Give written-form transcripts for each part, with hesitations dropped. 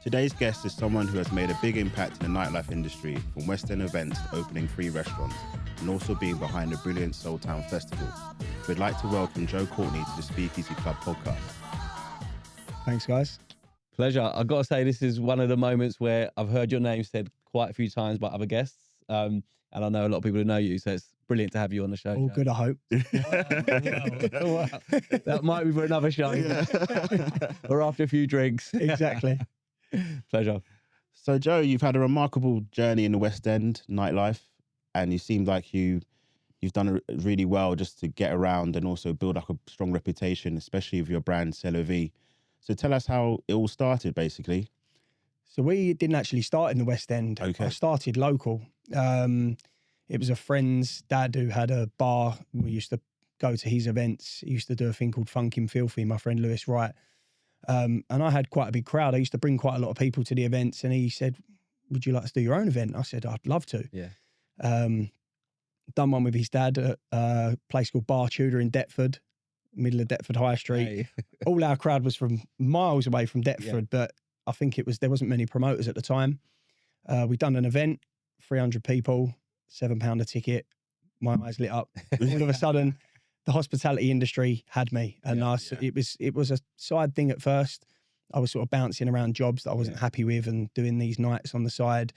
Today's guest is someone who has made a big impact in the nightlife industry, from West End events to opening 3 restaurants, and also being behind the brilliant Soultown festival. We'd like to welcome Joe Courtney to the Speakeasy Club podcast. Thanks, guys. Pleasure. I've got to say, this is one of the moments where I've heard your name said quite a few times by other guests. And I know a lot of people who know you, so it's brilliant to have you on the show. All Joe. good, I hope. Wow. That might be for another show. Or after a few drinks. Exactly. Pleasure. So, Joe, you've had a remarkable journey in the West End nightlife, and you seem like you've done really well just to get around and also build up a strong reputation, especially with your brand, C'est La Vie. So tell us how it all started, basically. So we didn't actually start in the West End. Okay. I started local. It was a friend's dad who had a bar. We used to go to his events. He used to do a thing called Funkin' Filthy, my friend Lewis Wright. And I had quite a big crowd. I used to bring quite a lot of people to the events, and he said, would you like to do your own event? I said, I'd love to. Yeah. Done one with his dad at a place called Bar Tudor in Deptford, middle of Deptford High Street. Hey. All our crowd was from miles away from Deptford, but I think there wasn't many promoters at the time. We'd done an event, 300 people, £7 a ticket. My eyes lit up. All of a sudden, the hospitality industry had me, and it was a side thing at first. I was sort of bouncing around jobs that I wasn't happy with and doing these nights on the side.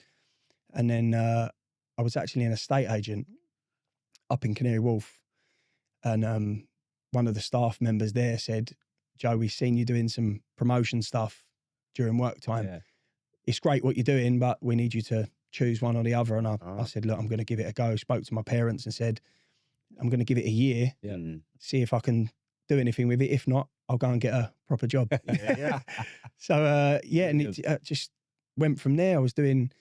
And then I was actually an estate agent up in Canary Wharf, and one of the staff members there said, Joe, we've seen you doing some promotion stuff during work time. Yeah. It's great what you're doing, but we need you to choose one or the other. And I said, look, I'm going to give it a go. Spoke to my parents and said, I'm going to give it a year, see if I can do anything with it. If not, I'll go and get a proper job. So, and it just went from there. I was doing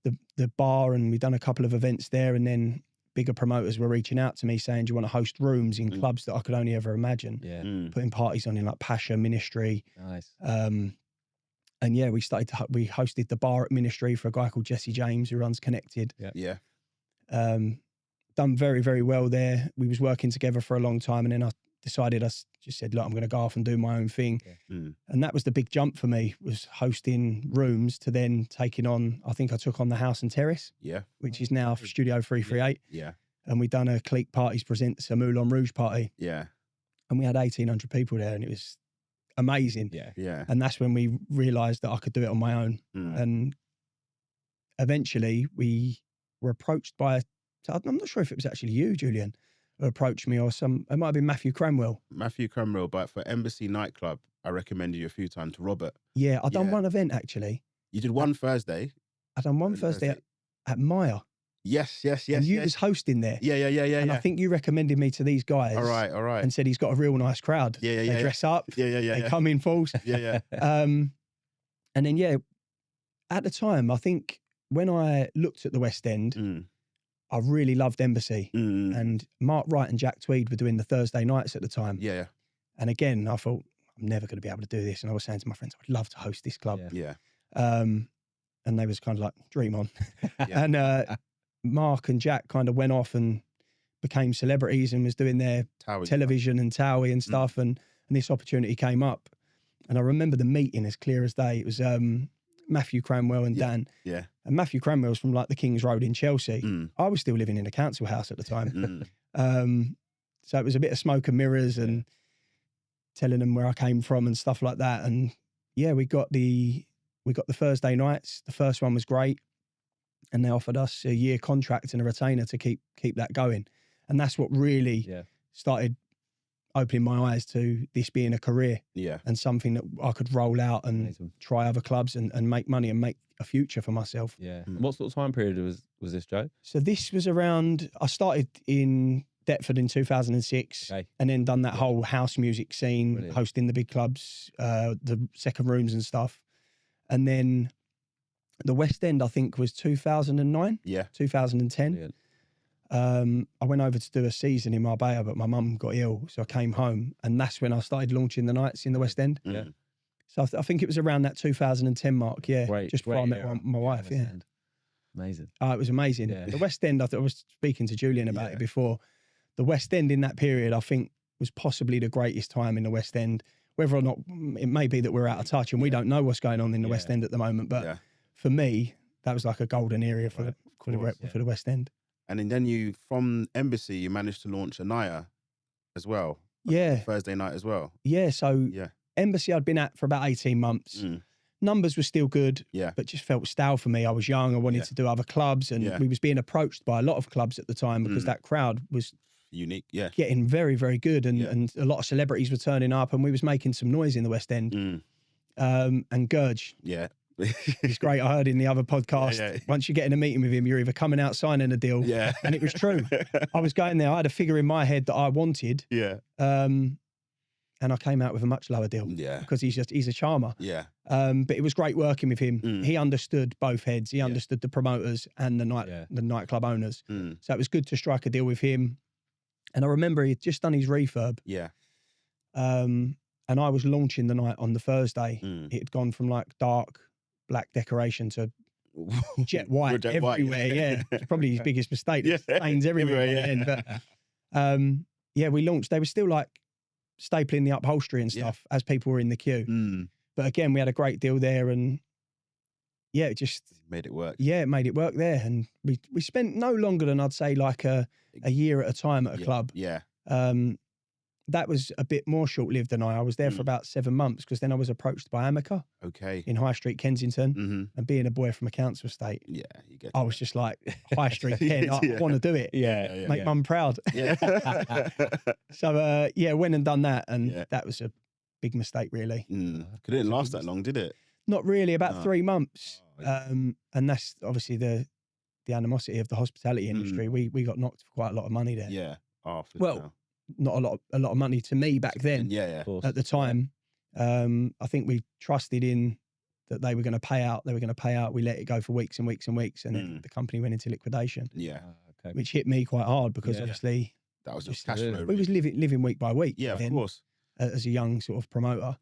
the bar, and we'd done a couple of events there, and then bigger promoters were reaching out to me saying, do you want to host rooms in clubs that I could only ever imagine? Yeah. Putting parties on in like Pasha, Ministry. Nice. And yeah, we hosted the bar at Ministry for a guy called Jesse James, who runs Connected. Yeah. Done very, very well there. We was working together for a long time, and then I decided, I just said, look, I'm going to go off and do my own thing. Yeah. And that was the big jump for me, was hosting rooms to then taking on, I think I took on the House and Terrace, which is now Studio 338. Yeah. And we done a Clique Parties Presents a Moulin Rouge party. Yeah. And we had 1,800 people there, and it was amazing. Yeah. Yeah. And that's when we realised that I could do it on my own. And eventually we were approached by, I'm not sure if it was actually you, Julian, who approached me, or it might have been Matthew Cranwell. But for Embassy Nightclub, I recommended you a few times to Robert. Yeah, I done one event actually. You did one Thursday. I done one Thursday at Maya. Yes. And you was hosting there. Yeah. And I think you recommended me to these guys. All right. And said he's got a real nice crowd. Yeah. They dress up. They come in fulls. Yeah. And then, at the time, I think when I looked at the West End, I really loved Embassy. And Mark Wright and Jack Tweed were doing the Thursday nights at the time. Yeah. And again, I thought, I'm never going to be able to do this. And I was saying to my friends, I'd love to host this club. Yeah. And they was kind of like, dream on. And Mark and Jack kind of went off and became celebrities and was doing their television and Towie and stuff. And this opportunity came up. And I remember the meeting as clear as day. It was Matthew Cranwell and Dan. Yeah. And Matthew Cranwell's from like the King's Road in Chelsea. I was still living in a council house at the time. So it was a bit of smoke and mirrors and telling them where I came from and stuff like that. And yeah, we got the Thursday nights. The first one was great. And they offered us a year contract and a retainer to keep that going. And that's what really started opening my eyes to this being a career and something that I could roll out and try other clubs and make money and make a future for myself. Yeah. What sort of time period was this, Joe? So this was around, I started in Deptford in 2006 and then done that whole house music scene, hosting the big clubs, the second rooms and stuff. And then the West End, I think, was 2009, 2010. Brilliant. I went over to do a season in Marbella, but my mum got ill, so I came home, and that's when I started launching the nights in the West End. Yeah. So I think it was around that 2010 mark, just before I met my wife, Amazing. Oh, it was amazing. Yeah. The West End, I was speaking to Julian about it before, the West End in that period, I think, was possibly the greatest time in the West End. whether or not it may be that we're out of touch and we don't know what's going on in the West End at the moment. But for me, that was like a golden area for the West End. And then you, from Embassy, you managed to launch Anaya as well. Thursday night as well. So Embassy I'd been at for about 18 months. Numbers were still good, but just felt stale for me. I was young. I wanted to do other clubs, and we was being approached by a lot of clubs at the time because that crowd was unique, getting very, very good, and a lot of celebrities were turning up, and we was making some noise in the West End. And Gurge, he's great. I heard in the other podcast, once you get in a meeting with him, you're either coming out signing a deal, and it was true. I was going there. I had a figure in my head that I wanted, and I came out with a much lower deal, because he's a charmer. But it was great working with him. He understood both heads. He understood the promoters and the nightclub owners. So it was good to strike a deal with him. And I remember he'd just done his refurb. And I was launching the night on the Thursday. It had gone from like dark black decoration to jet white everywhere. It's probably his biggest mistake. Stains everywhere. But we launched. They were still like stapling the upholstery and stuff as people were in the queue. But again, we had a great deal there, and it just made it work. It made it work there. And we spent no longer than, I'd say, like a year at a time at a club. That was a bit more short-lived than I was there for about 7 months, because then I was approached by Amica in High Street, Kensington. And being a boy from a council estate, I was just like, High Street, Ken, I want to do it. Make mum proud. So, went and done that, and that was a big mistake, really. It didn't last that long, did it? Not really, about 3 months. And that's obviously the animosity of the hospitality industry. We got knocked for quite a lot of money there. Not a lot of money to me back then. At the time, I think we trusted in that they were going to pay out. We let it go for weeks and weeks and weeks, and then the company went into liquidation. Which hit me quite hard, because obviously that was just cash flow. We was living week by week. Of course. As a young sort of promoter.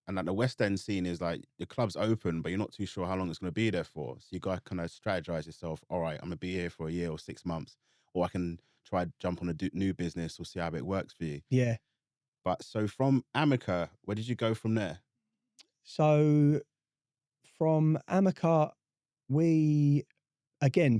And like the West End scene is like, the club's open, but you're not too sure how long it's going to be there for. So you got to kind of strategize yourself. All right, I'm going to be here for a year or 6 months, or I can try to jump on a new business or see how it works for you. But so from Amica, where did you go from there? So from Amica,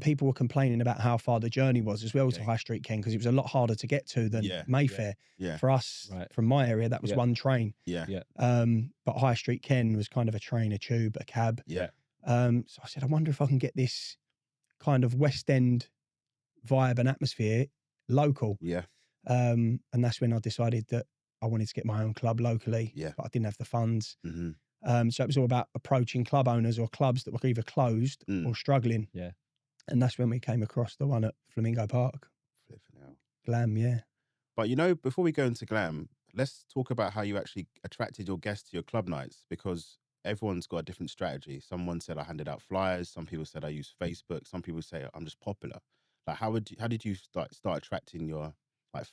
people were complaining about how far the journey was as well to High Street Ken, because it was a lot harder to get to than Mayfair. For us, from my area, that was one train. But High Street Ken was kind of a train, a tube, a cab. So I said, I wonder if I can get this kind of West End vibe and atmosphere local. And that's when I decided that I wanted to get my own club locally, but I didn't have the funds. So it was all about approaching club owners or clubs that were either closed or struggling. And that's when we came across the one at Flamingo Park. Glam, But before we go into Glam, let's talk about how you actually attracted your guests to your club nights, because everyone's got a different strategy. Someone said I handed out flyers. Some people said I used Facebook. Some people say I'm just popular. Like, how did you start attracting your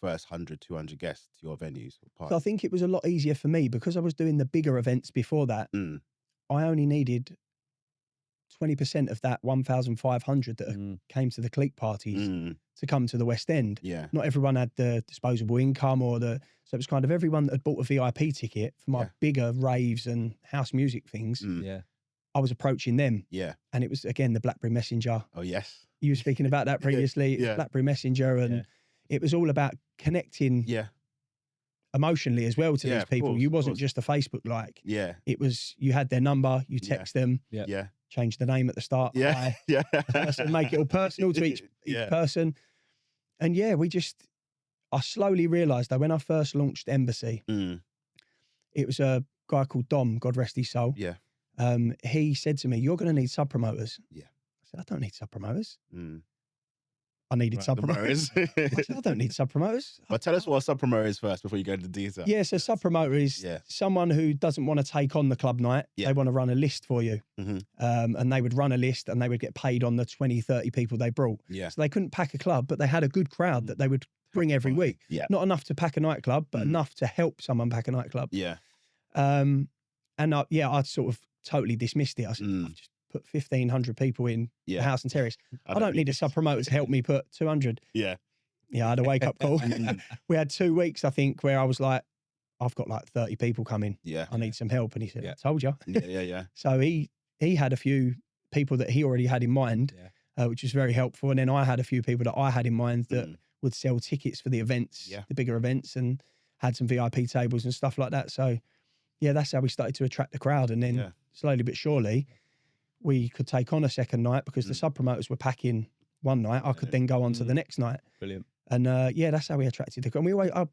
first 100, 200 guests to your venues? So I think it was a lot easier for me, because I was doing the bigger events before that. I only needed 20% of that 1,500 that came to the clique parties to come to the West End. Not everyone had the disposable income so it was kind of everyone that had bought a VIP ticket for my bigger raves and house music things. I was approaching them. And it was, again, the BlackBerry Messenger. Oh, yes. You were speaking about that previously. BlackBerry Messenger, and it was all about connecting emotionally as well to these people. Course, you wasn't just a Facebook like. It was, you had their number, you text them. Change the name at the start. Person, make it all personal to each person. And I slowly realised that when I first launched Embassy, it was a guy called Dom, God rest his soul. He said to me, "You're going to need sub-promoters." I said, "I don't need sub-promoters." I needed sub-promoters. I said, I don't need sub-promoters. But tell us what a sub-promoter is first before you go into detail. So sub-promoter is someone who doesn't want to take on the club night. They want to run a list for you. And they would run a list, and they would get paid on the 20, 30 people they brought. So they couldn't pack a club, but they had a good crowd that they would bring every week. Not enough to pack a nightclub, but enough to help someone pack a nightclub. And I sort of totally dismissed it. I said, I've just put 1,500 people in the house and terrace. I don't need a sub-promoter to help me put 200. I had a wake-up call. We had 2 weeks, I think, where I was like, I've got like 30 people coming. Yeah. I need some help. And he said, Yeah. I told you. Yeah. So he had a few people that he already had in mind, which was very helpful. And then I had a few people that I had in mind that would sell tickets for the events, the bigger events, and had some VIP tables and stuff like that. So yeah, that's how we started to attract the crowd. And then slowly but surely, we could take on a second night because the sub promoters were packing one night. I could then go on to the next night. Brilliant. And yeah, that's how we attracted the crowd. And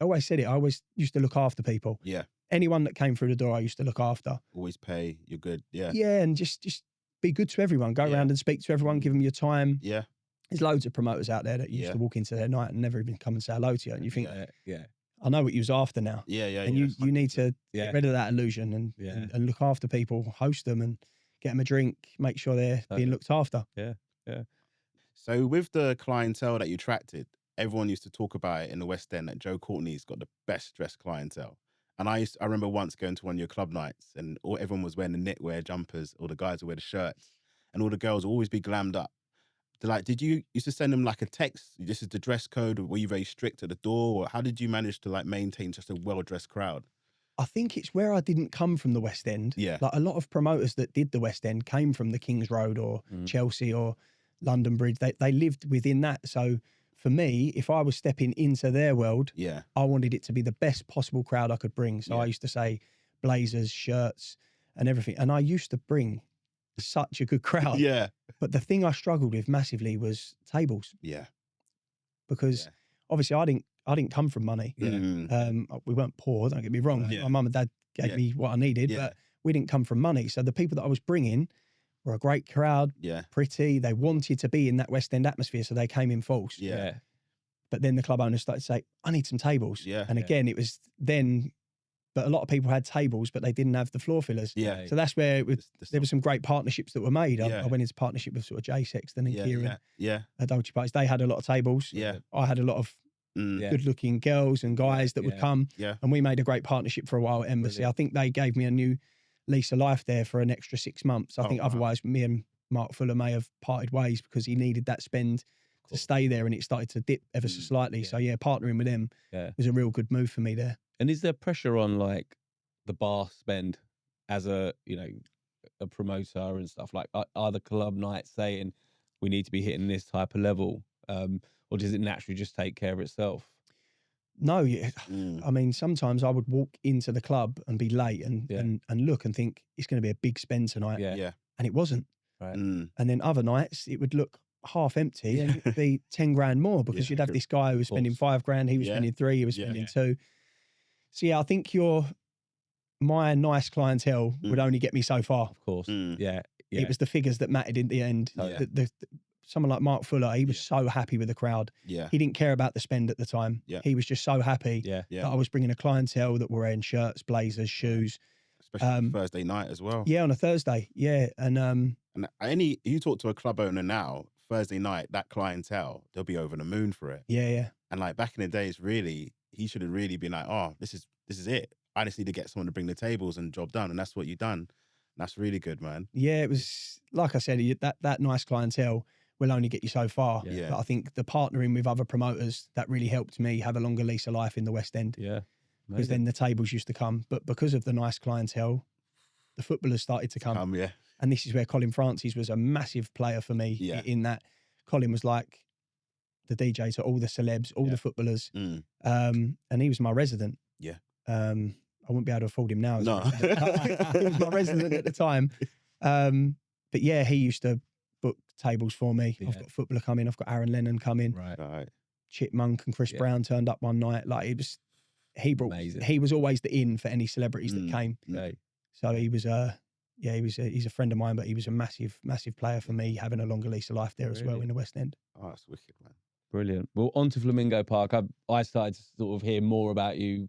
I always said it. I always used to look after people. Yeah. Anyone that came through the door, I used to look after. Always pay. You're good. Yeah. Yeah, and just be good to everyone. Go around and speak to everyone. Give them your time. Yeah. There's loads of promoters out there that used to walk into their night and never even come and say hello to you. And you think, I know what you was after now. Yeah. And you need to get rid of that illusion and look after people, host them and get them a drink, make sure they're being looked after. Yeah. So with the clientele that you attracted, everyone used to talk about it in the West End that Joe Courtney's got the best dressed clientele. And I remember once going to one of your club nights and everyone was wearing the knitwear jumpers, or the guys would wear the shirts, and all the girls would always be glammed up. Did you used to send them like a text? This is the dress code. Or were you very strict at the door? Or how did you manage to like maintain just a well-dressed crowd? I think it's where I didn't come from the West End. Yeah. Like a lot of promoters that did the West End came from the King's Road or Chelsea or London Bridge. They lived within that. So for me, if I was stepping into their world, I wanted it to be the best possible crowd I could bring. So I used to say blazers, shirts and everything. And I used to bring such a good crowd. Yeah. But the thing I struggled with massively was tables. Yeah. Because obviously I didn't come from money. We weren't poor, don't get me wrong. My mum and dad gave me what I needed, but we didn't come from money. So the people that I was bringing were a great crowd, pretty. They wanted to be in that West End atmosphere, so they came in force. Yeah. But then the club owners started to say, I need some tables. And again, it was then, but a lot of people had tables, but they didn't have the floor fillers. Yeah. So that's where there were some great partnerships that were made. I went into partnership with sort of Jay Sexton and Kieran. At Dolce Parties. They had a lot of tables. I had a lot of good-looking girls and guys that would come. And we made a great partnership for a while at Embassy. I think they gave me a new lease of life there for an extra 6 months. I think otherwise me and Mark Fuller may have parted ways because he needed that spend to stay there, and it started to dip ever so slightly. So partnering with them was a real good move for me there. And is there pressure on like the bar spend as a promoter and stuff? Like are the club nights saying we need to be hitting this type of level, or does it naturally just take care of itself? No, I mean, sometimes I would walk into the club and be late and look and think it's going to be a big spend tonight. And it wasn't. Right. And then other nights it would look half empty and it would be 10 grand more because you'd have this guy who was spending 5 grand, he was spending 3, he was spending 2. So yeah, I think my nice clientele would only get me so far. Of course. It was the figures that mattered in the end. Someone like Mark Fuller, he was so happy with the crowd. He didn't care about the spend at the time. He was just so happy that I was bringing a clientele that were wearing shirts, blazers, shoes. Especially on Thursday night as well. Yeah, on a Thursday. Yeah. And you talk to a club owner now, Thursday night, that clientele, they'll be over the moon for it. Yeah. And like back in the days, really, he should have really been like, oh, this is it. I just need to get someone to bring the tables and job done. And that's what you've done. That's really good, man. Yeah, it was, like I said, that nice clientele will only get you so far. But I think the partnering with other promoters, that really helped me have a longer lease of life in the West End. Yeah. Because then the tables used to come. But because of the nice clientele, the footballers started to come. And this is where Colin Francis was a massive player for me in that Colin was like the DJ to all the celebs, all the footballers. And he was my resident. I wouldn't be able to afford him now. No. He was my resident at the time. But yeah, he used to book tables for me. I've got a footballer coming. I've got Aaron Lennon coming. Right. Chipmunk and Chris Brown turned up one night. Like he was always the in for any celebrities that came. So he was he's a friend of mine, but he was a massive player for me, having a longer lease of life there as well in the West End. Oh, that's wicked, man. Brilliant. Well, on to Flamingo Park. I started to sort of hear more about you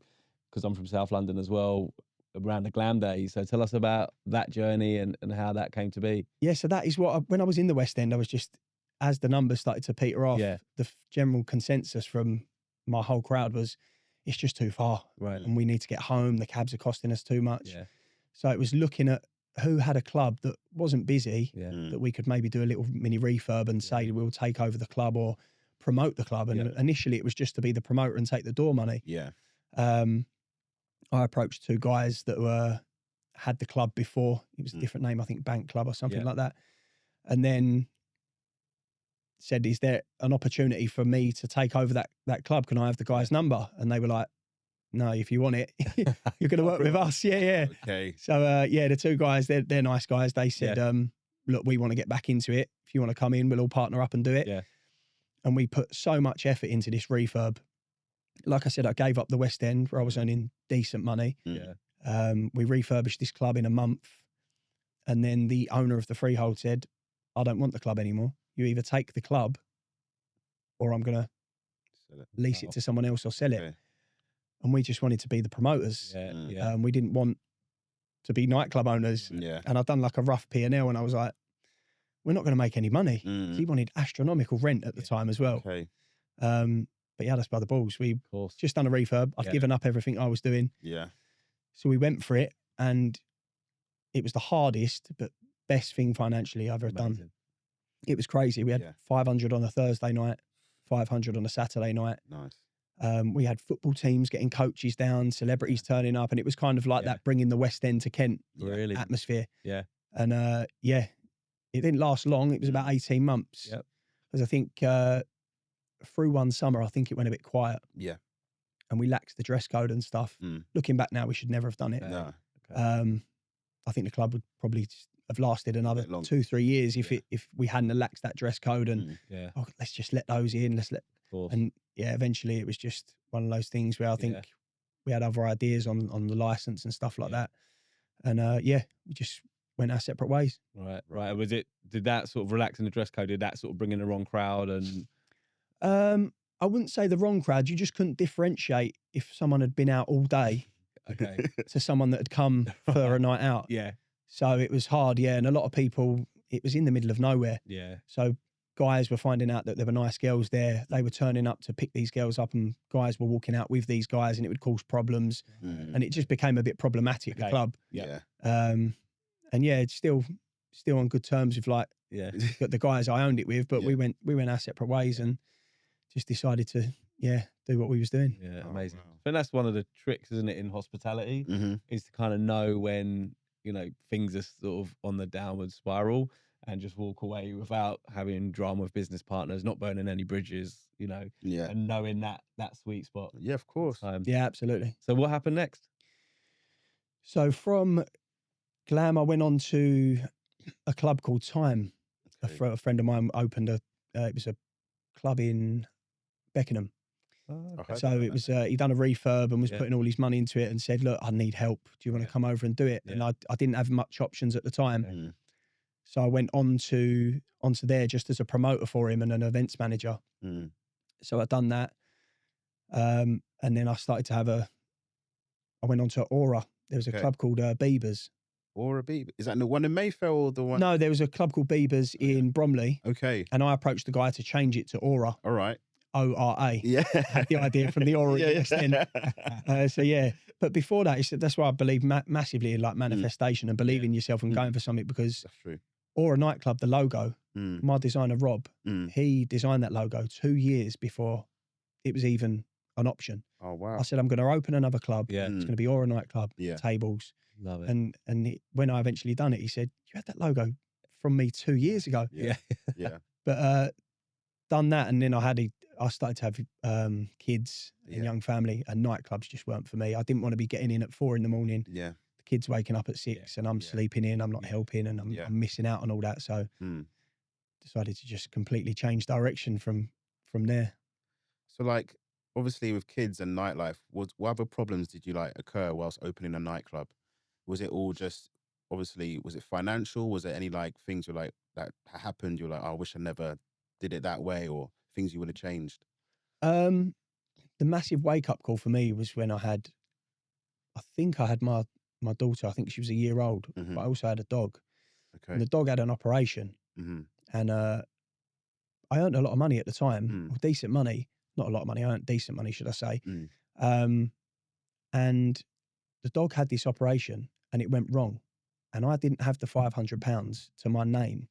because I'm from South London as well, around the Glam Days. So tell us about that journey and how that came to be. Yeah, so that is when I was in the West End, I was just, as the numbers started to peter off, the general consensus from my whole crowd was, it's just too far. Right. And we need to get home. The cabs are costing us too much. So it was looking at who had a club that wasn't busy, that we could maybe do a little mini refurb and say we'll take over the club or promote the club. And initially it was just to be the promoter and take the door money. I approached 2 guys that had the club before. It was a different name, I think Bank Club or something like that. And then said, is there an opportunity for me to take over that club? Can I have the guy's number? And they were like, no, if you want it, you're going to work with us. Yeah. Okay. So, the 2 guys, they're nice guys. They said, look, we want to get back into it. If you want to come in, we'll all partner up and do it. Yeah. And we put so much effort into this refurb. Like I said, I gave up the West End where I was earning decent money. Yeah. We refurbished this club in a month. And then the owner of the freehold said, I don't want the club anymore. You either take the club or I'm going to lease it to someone else or sell it. And we just wanted to be the promoters. We didn't want to be nightclub owners. And I'd done like a rough P&L and I was like, we're not going to make any money. He wanted astronomical rent at the time as well. But he had us by the balls. We just done a refurb. I've given up everything I was doing. So we went for it and it was the hardest but best thing financially I've ever done. It was crazy. We had 500 on a Thursday night, 500 on a Saturday night. Nice. We had football teams getting coaches down, celebrities turning up, and it was kind of like that bringing the West End to Kent atmosphere. And it didn't last long. It was about 18 months. Because I think through one summer, I think it went a bit quiet. And we laxed the dress code and stuff. Looking back now, we should never have done it. No. I think the club would probably have lasted another 2-3 years if we hadn't laxed that dress code and let's just let those in. And eventually it was just one of those things where I think we had other ideas on the license and stuff like that. And we just went our separate ways. Right. Did that sort of relaxing the dress code, did that sort of bring in the wrong crowd? And I wouldn't say the wrong crowd. You just couldn't differentiate if someone had been out all day to someone that had come for a night out. So it was hard, and a lot of people, it was in the middle of nowhere. So guys were finding out that there were nice girls there. They were turning up to pick these girls up and guys were walking out with these guys and it would cause problems. And it just became a bit problematic, the club. And it's still on good terms with the guys I owned it with, but we went our separate ways and just decided to, do what we was doing. Amazing. Wow. I think that's one of the tricks, isn't it, in hospitality, is to kind of know when, things are sort of on the downward spiral and just walk away without having drama with business partners, not burning any bridges, and knowing that sweet spot. Yeah, of course. Yeah, absolutely. So what happened next? So from Glam, I went on to a club called Time. Okay. A friend of mine opened it was a club in Beckenham. So it was he done a refurb and was putting all his money into it and said, look, I need help. Do you want to come over and do it? And I didn't have much options at the time. So I went onto there just as a promoter for him and an events manager. So I'd done that. And then I started to I went on to Aura. There was a club called Bieber's. Aura Bieber. Is that the one in Mayfair or the one? No, there was a club called Bieber's in Bromley. Okay. And I approached the guy to change it to Aura. All right. ORA. Yeah. I had the idea from the Aura. But before that, that's why I believe massively in manifestation and believing in yourself and going for something, because that's true. Aura nightclub, the logo, my designer Rob, he designed that logo 2 years before it was even an option. Oh wow. I said, I'm going to open another club. It's going to be Aura nightclub, tables. Love it. And when I eventually done it, he said, you had that logo from me 2 years ago. Yeah. But done that, and then I started to have kids and young family, and nightclubs just weren't for me. I didn't want to be getting in at 4 a.m. The kids waking up at 6 and I'm sleeping in, I'm not helping, and I'm missing out on all that. So decided to just completely change direction from there. So obviously with kids and nightlife, what other problems did you occur whilst opening a nightclub? Was it all just, obviously, was it financial? Was there any things that happened? You're like, oh, I wish I never did it that way, or things you would have changed? The massive wake up call for me was when I think I had my daughter. I think she was a year old, but I also had a dog. Okay. And the dog had an operation, and I earned a lot of money at the time, or decent money. Not a lot of money. I earned decent money, should I say? And the dog had this operation, and it went wrong, and I didn't have the £500 to my name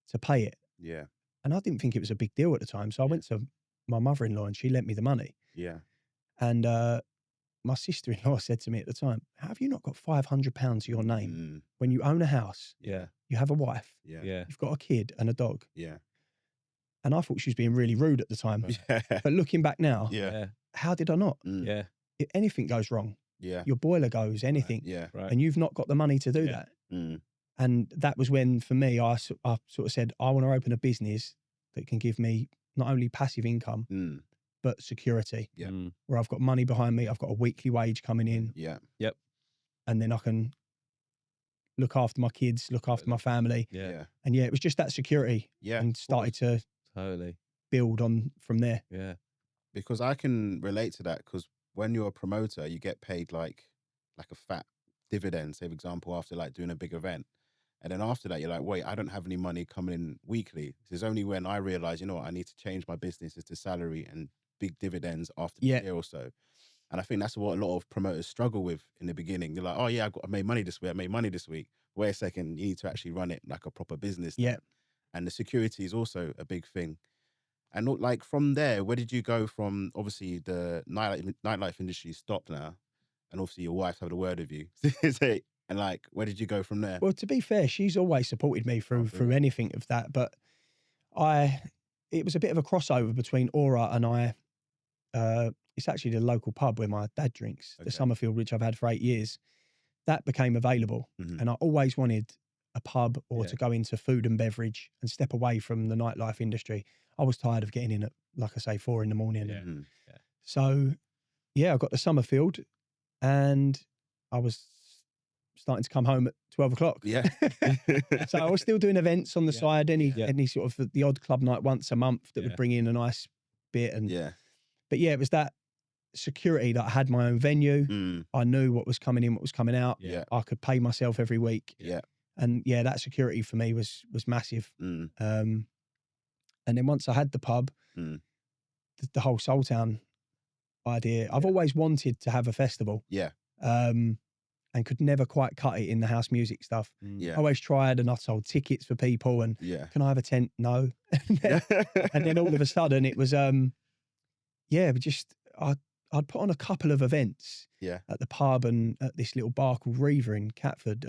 to pay it. Yeah. And I didn't think it was a big deal at the time. So I went to my mother-in-law and she lent me the money. Yeah. And my sister-in-law said to me at the time, "How have you not got £500 to your name when you own a house? Yeah. You have a wife, Yeah. Yeah. you've got a kid and a dog." Yeah. And I thought she was being really rude at the time. Yeah. But looking back now, Yeah. Yeah. how did I not? Yeah. If anything goes wrong, Yeah. your boiler goes, anything, Yeah. Right. and you've not got the money to do Yeah. that. And that was when, for me, I sort of said, I want to open a business that can give me not only passive income, but security. Yeah. Where I've got money behind me, I've got a weekly wage coming in. Yeah. Yep. And then I can look after my kids, look after my family. Yeah. Yeah. And yeah, it was just that security. Yeah. And started to Totally. build on from there. Yeah. Because I can relate to that, because when you're a promoter, you get paid like a fat dividend, say for example, after like doing a big event. And then after that, you're like, wait, I don't have any money coming in weekly. It's only when I realize, you know what, I need to change my business to salary and big dividends after the year or so. And I think that's what a lot of promoters struggle with in the beginning. They're like, oh yeah, I made money this week. I made money this week. Wait a second, you need to actually run it like a proper business. Yeah. And the security is also a big thing. And not like from there, where did you go from? Obviously, the nightlife industry stopped now, and obviously your wife had a word with you. And like, where did you go from there? Well, to be fair, she's always supported me through anything of that. But it was a bit of a crossover between Aura and I. It's actually the local pub where my dad drinks, the Summerfield, which I've had for 8 years. That became available, and I always wanted a pub or to go into food and beverage and step away from the nightlife industry. I was tired of getting in at, like I say, 4 a.m. Yeah. So, yeah, I got the Summerfield, and I was starting to come home at 12 o'clock. Yeah. So I was still doing events on the side, any sort of the odd club night once a month that would bring in a nice bit. And but yeah, it was that security that I had my own venue. I knew what was coming in, what was coming out. Yeah. I could pay myself every week. Yeah. And yeah, that security for me was massive. And then once I had the pub, the whole Soultown idea, I've always wanted to have a festival. Yeah. And could never quite cut it in the house music stuff. Yeah. I always tried, and I sold tickets for people, and can I have a tent? No. And then all of a sudden it was, but just, I'd put on a couple of events at the pub and at this little bar called Reaver in Catford,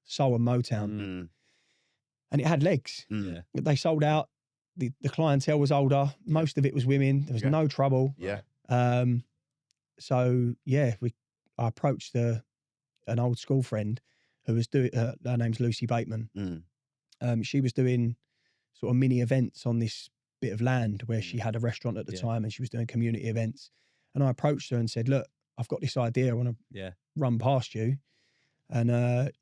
Soul and Motown. And it had legs. They sold out. The clientele was older. Most of it was women. There was no trouble. Yeah. So yeah, I approached an old school friend who was doing. Her name's Lucy Bateman. She was doing sort of mini events on this bit of land where she had a restaurant at the time, and she was doing community events. And I approached her and said, "Look, I've got this idea. I want to run past you." And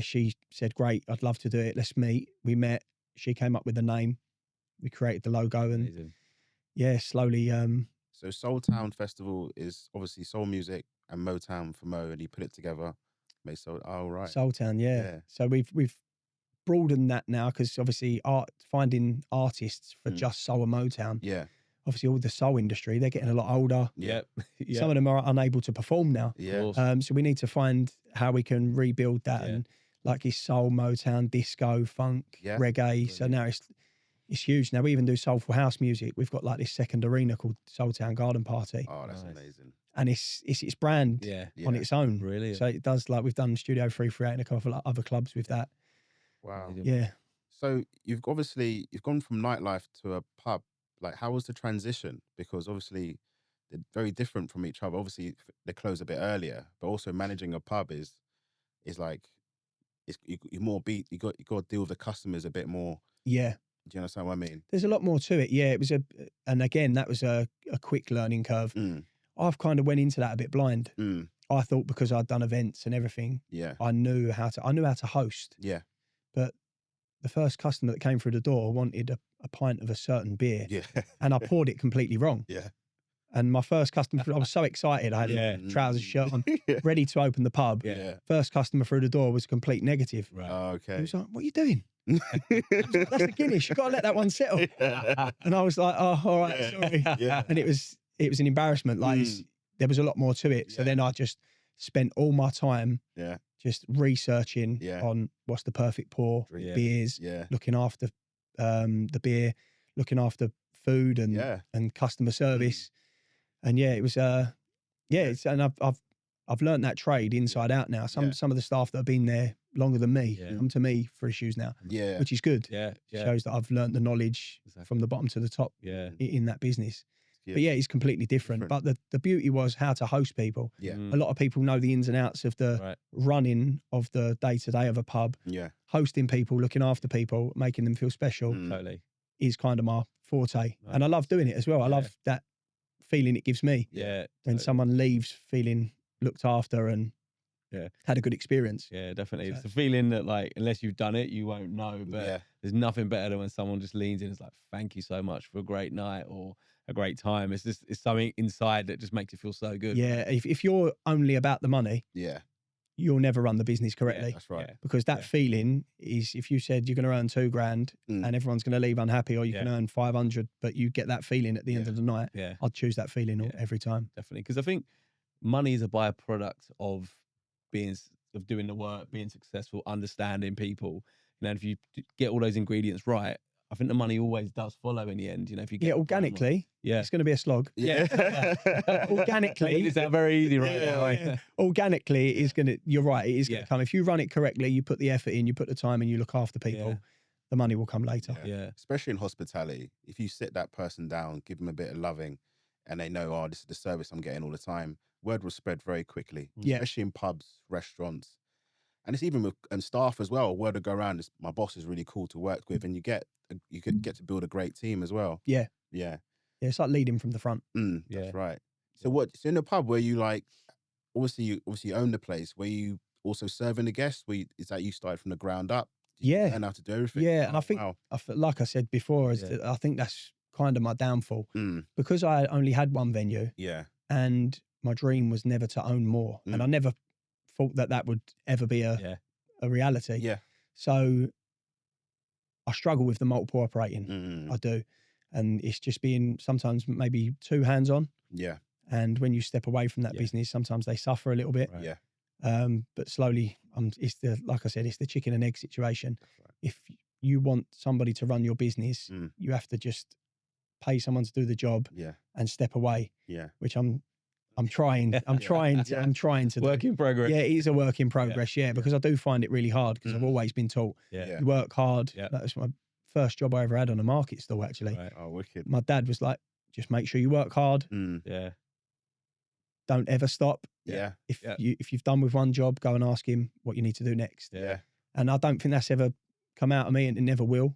she said, "Great, I'd love to do it. Let's meet." We met. She came up with the name. We created the logo, and slowly. So Soultown Festival is obviously soul music and Motown for Mo, and he put it together. Made Soul. Oh right. Soultown, yeah. So we've broadened that now, because obviously finding artists for just soul and Motown. Yeah. Obviously, all the soul industry, they're getting a lot older. Yeah. Some of them are unable to perform now. Yeah. So we need to find how we can rebuild that, and like his soul, Motown, disco, funk, reggae. Brilliant. So now it's huge. Now we even do soulful house music. We've got like this second arena called Soultown Garden Party. Oh, that's amazing. And it's its brand on its own. Really? So it does, like we've done Studio 338 and a couple of other clubs with that. Wow. Yeah. So you've gone from nightlife to a pub. Like, how was the transition? Because obviously they're very different from each other. Obviously they close a bit earlier, but also managing a pub is like, you're more beat. You got to deal with the customers a bit more. Yeah. Do you understand what I mean? There's a lot more to it. Yeah, it was and again, that was a quick learning curve. I've kind of went into that a bit blind. I thought because I'd done events and everything, I knew how to host. Yeah. But the first customer that came through the door wanted a pint of a certain beer. Yeah. And I poured it completely wrong. Yeah. And my first customer, I was so excited. I had a trousers shirt on, ready to open the pub. Yeah. First customer through the door was a complete negative. Right. Oh, okay. He was like, "What are you doing?" That's the Guinness. You've got to let that one settle. And I was like, "Oh, all right, sorry." Yeah. And it was an embarrassment. Like there was a lot more to it. So then I just spent all my time just researching on what's the perfect pour, beers, looking after the beer, looking after food and customer service. And it was Yeah, and I've learned that trade inside out now. Some of the staff that have been there longer than me come to me for issues now, which is good. Yeah, Shows that I've learned the knowledge from the bottom to the top in that business. But yeah, it's completely different. But the beauty was how to host people. A lot of people know the ins and outs of the running of the day-to-day of a pub. Hosting people, looking after people, making them feel special Totally. is kind of my forte. And I love doing it as well. I love that feeling it gives me when someone leaves feeling looked after and had a good experience. Yeah, definitely. It's a feeling that, like, unless you've done it, you won't know. But there's nothing better than when someone just leans in and is like, thank you so much for a great night or a great time. It's something inside that just makes you feel so good. Yeah, if you're only about the money, you'll never run the business correctly. That's right. Because that feeling is, if you said you're going to earn $2,000 and everyone's going to leave unhappy, or you can earn 500, but you get that feeling at the end of the night, I'd choose that feeling every time. Definitely. Because I think money is a byproduct of doing the work, being successful, understanding people. You know, if you get all those ingredients right, I think the money always does follow in the end. You know, if you get organically, it's going to be a slog. Organically, it's not very easy, right? Organically, it is going to. You're right. It is going to come if you run it correctly. You put the effort in, you put the time in, you look after people. The money will come later. Yeah, especially in hospitality. If you sit that person down, give them a bit of loving, and they know, oh, this is the service I'm getting all the time, word will spread very quickly. Especially in pubs, restaurants, and it's even with staff as well. Word will go around. My boss is really cool to work with, and you get to build a great team as well. Yeah, it's like leading from the front. That's right. So so in the pub where you like, obviously you own the place, where you also serving the guests, is that you started from the ground up? Did you learn how to do everything? Yeah, and I think, like I said before, I think that's kind of my downfall because I only had one venue. And my dream was never to own more, and I never thought that would ever be a reality. So I struggle with the multiple operating. I do. And it's just being sometimes maybe too hands-on. And when you step away from that business, sometimes they suffer a little bit. But slowly, like I said, it's the chicken and egg situation. If you want somebody to run your business, you have to just pay someone to do the job and step away. Which I'm trying to work in progress. Yeah, it is a work in progress. Because I do find it really hard because I've always been taught you work hard. That was my first job I ever had on a market stall, actually. Oh, wicked. My dad was like, just make sure you work hard. Don't ever stop. If you've done with one job, go and ask him what you need to do next. And I don't think that's ever come out of me, and it never will.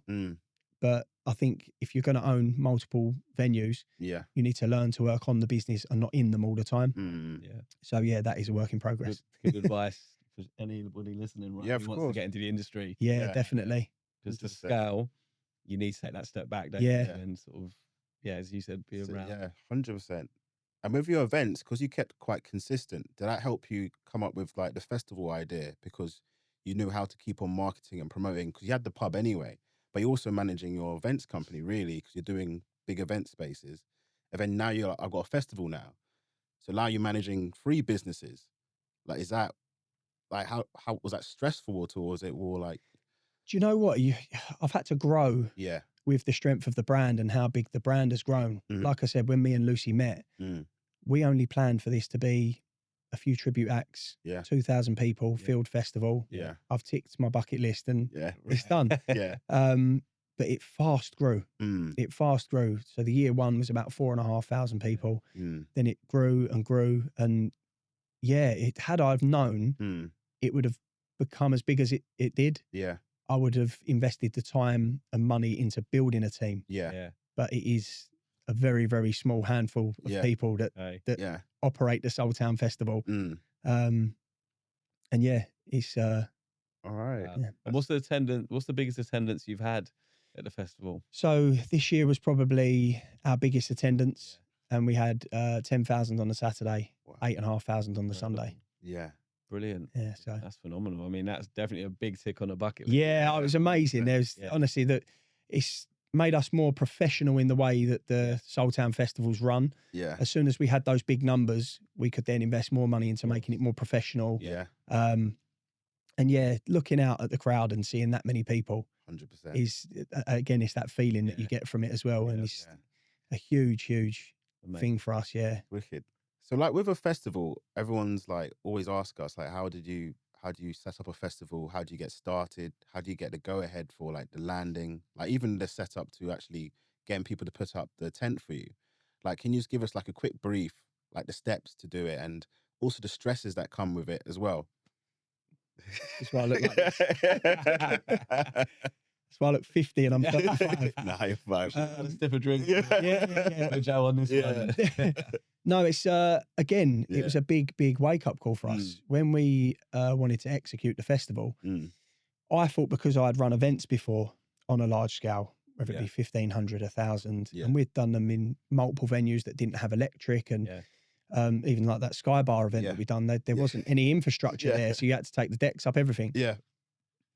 But I think if you're going to own multiple venues, you need to learn to work on the business and not in them all the time. So that is a work in progress. Good advice for anybody listening, right? Who wants to get into the industry. Definitely. Because to scale, you need to take that step back, don't you? And sort of, as you said, be around. 100%. And with your events, because you kept quite consistent, did that help you come up with like the festival idea? Because you knew how to keep on marketing and promoting, because you had the pub anyway, but you're also managing your events company, really, because you're doing big event spaces. And then now you're like, I've got a festival now. So now you're managing 3 businesses. Like, is that, like, how was that stressful at all? Or was it more like... Do you know what? I've had to grow with the strength of the brand and how big the brand has grown. Like I said, when me and Lucy met, we only planned for this to be a few tribute acts, 2,000 people, field festival. I've ticked my bucket list and it's done. But it fast grew. It fast grew. So the year one was about 4,500 people. Then it grew and grew. And had I've known, it would have become as big as it did. I would have invested the time and money into building a team. But it is a very, very small handful of people that operate the Soultown Festival. And it's all right. And what's the biggest attendance you've had at the festival? So this year was probably our biggest attendance, and we had 10,000 on the Saturday, 8,500 on the Sunday. Brilliant. Yeah, so that's phenomenal. I mean, that's definitely a big tick on the bucket list. Yeah, it was amazing. There's honestly that it's made us more professional in the way that the Soultown festivals run. As soon as we had those big numbers, we could then invest more money into making it more professional. And looking out at the crowd and seeing that many people 100% is, again, it's that feeling that you get from it as well. And it's a huge thing for us. Wicked. So like with a festival, everyone's like always ask us like, how do you set up a festival? How do you get started? How do you get the go ahead for like the landing? Like even the setup to actually getting people to put up the tent for you. Like, can you just give us like a quick brief, like the steps to do it and also the stresses that come with it as well? That's why I look like this. That's why I look 50 and I'm 35. Nah, you're fine. Sip a drink. Yeah. No Joe on this one. No, it's again, Yeah. it was a big wake up call for us when we wanted to execute the festival. I thought because I'd run events before on a large scale, whether it be 1,500, 1,000, and we'd done them in multiple venues that didn't have electric, and even like that Sky Bar event that we'd done, there wasn't any infrastructure there, so you had to take the decks up, everything. Yeah,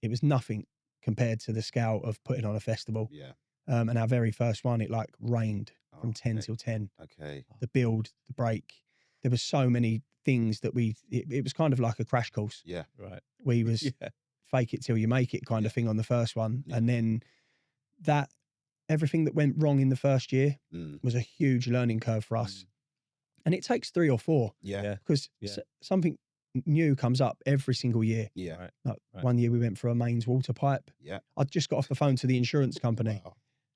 it was nothing compared to the scale of putting on a festival. Yeah. And our very first one, it like rained from 10 till 10. Okay. The build, the break. There was so many things that it was kind of like a crash course. Yeah. Right. We was fake it till you make it kind of thing on the first one. Yeah. And then everything that went wrong in the first year was a huge learning curve for us. And it takes 3 or 4. Yeah. Because something new comes up every single year. Yeah. Like one year we went for a mains water pipe. Yeah. I just got off the phone to the insurance company.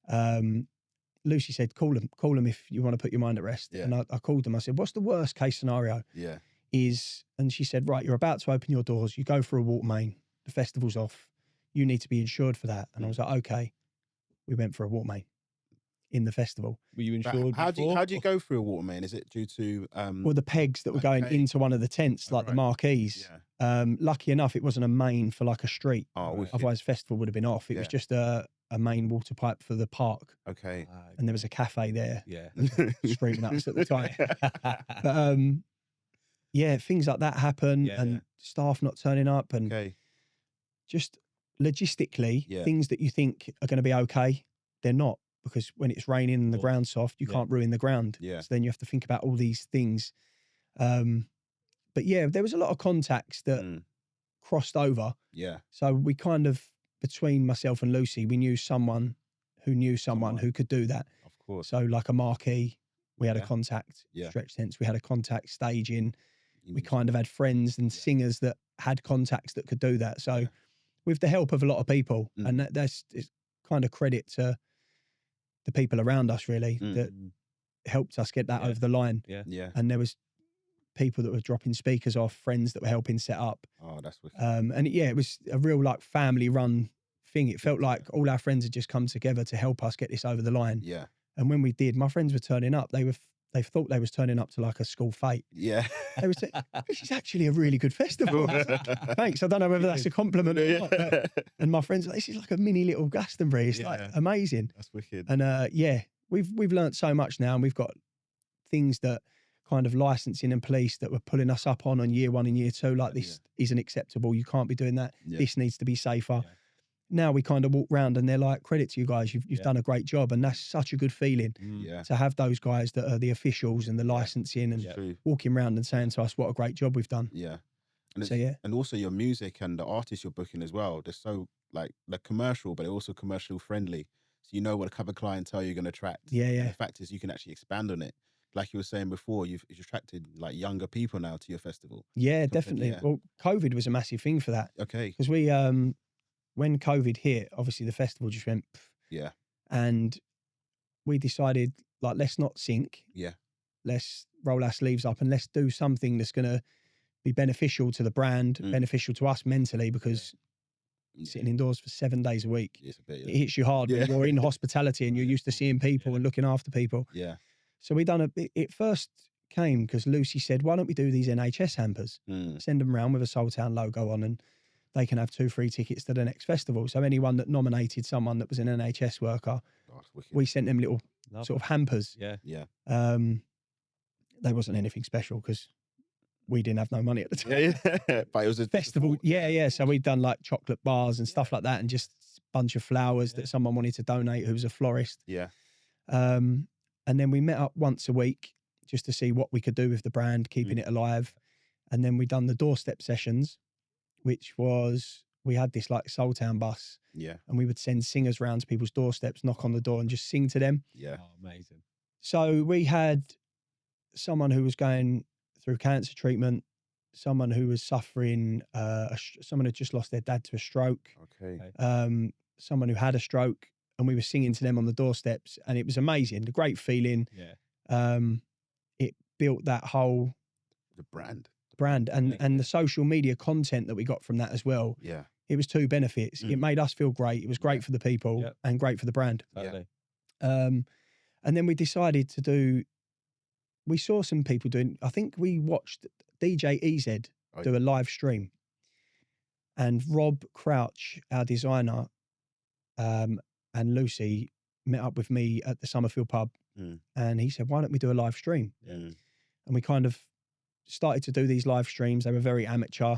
Wow. Lucy said, call them if you want to put your mind at rest. Yeah. And I called them. I said, what's the worst case scenario? Yeah. And she said, right, you're about to open your doors. You go for a water main. The festival's off. You need to be insured for that. And I was like, okay. We went for a water main in the festival. Were you insured How before? do you go through a water main? Is it due to Well, the pegs that were going into one of the tents, like the marquees. Yeah. Lucky enough, it wasn't a main for like a street. Oh, wicked. Otherwise, the festival would have been off. It was just a main water pipe for the park. Okay. And there was a cafe there. Yeah. Screaming at us at the time. But yeah, things like that happen, and staff not turning up, and just logistically, things that you think are going to be okay, they're not, because when it's raining and the ground's soft, you can't ruin the ground. Yeah. So then you have to think about all these things. But yeah, there was a lot of contacts that crossed over. Yeah. So we kind of, between myself and Lucy, we knew someone who could do that. Of course. So like a marquee, we had a contact. Stretch tents, we had a contact staging. We kind of had friends and singers that had contacts that could do that. So with the help of a lot of people, and that's kind of credit to the people around us, really, that helped us get that over the line. Yeah. And there was people that were dropping speakers off, friends that were helping set up. Oh, that's wicked. And it was a real like family run thing. It felt like all our friends had just come together to help us get this over the line. Yeah. And when we did, my friends were turning up. They thought they was turning up to like a school fete. Yeah. They were saying, this is actually a really good festival. Thanks. I don't know whether that's a compliment or not. But, and my friends, this is like a mini little Glastonbury. It's like amazing. That's wicked. And we've learned so much now, and we've got things that kind of licensing and police that were pulling us up on year 1 and year 2. Like, this isn't acceptable. You can't be doing that. This needs to be safer. Now we kind of walk round and they're like, credit to you guys, you've done a great job. And that's such a good feeling to have those guys that are the officials and the licensing and walking around and saying to us what a great job we've done. Yeah. And so and also your music and the artists you're booking as well. They're so like they're commercial, but they're also commercial friendly. So you know what kind of clientele you're going to attract. Yeah. And the fact is you can actually expand on it. Like you were saying before, you've attracted like younger people now to your festival. Yeah, definitely. Well, COVID was a massive thing for that. Okay. Because we when COVID hit, obviously the festival just went. Yeah. And we decided, like, let's not sink. Yeah. Let's roll our sleeves up and let's do something that's going to be beneficial to the brand, beneficial to us mentally, because sitting indoors for 7 days a week, it hits you hard when you're in hospitality and you're used to seeing people and looking after people. Yeah. So we done it first came because Lucy said, why don't we do these NHS hampers? Send them around with a Soultown logo on, and they can have 2 free tickets to the next festival. So anyone that nominated someone that was an NHS worker, we sent them little sort of hampers. Yeah. Yeah. They wasn't anything special because we didn't have no money at the time. Yeah. But it was a festival. Yeah. So we'd done like chocolate bars and stuff like that, and just a bunch of flowers that someone wanted to donate who was a florist. Yeah. And then we met up once a week just to see what we could do with the brand, keeping it alive. And then we done the doorstep sessions, which was, we had this like Soultown bus. Yeah. And we would send singers round to people's doorsteps, knock on the door and just sing to them. Yeah. Oh, amazing. So we had someone who was going through cancer treatment, someone who was suffering, someone who just lost their dad to a stroke, someone who had a stroke, and we were singing to them on the doorsteps, and it was amazing. The great feeling. Yeah. It built that whole brand and the social media content that we got from that as well. Yeah. It was two benefits. It made us feel great. It was great for the people and great for the brand. Totally. And then we decided to do, we saw some people doing, I think we watched DJ EZ do a live stream, and Rob Crouch, our designer, and Lucy met up with me at the Summerfield pub, and he said, why don't we do a live stream? And we kind of started to do these live streams. They were very amateur,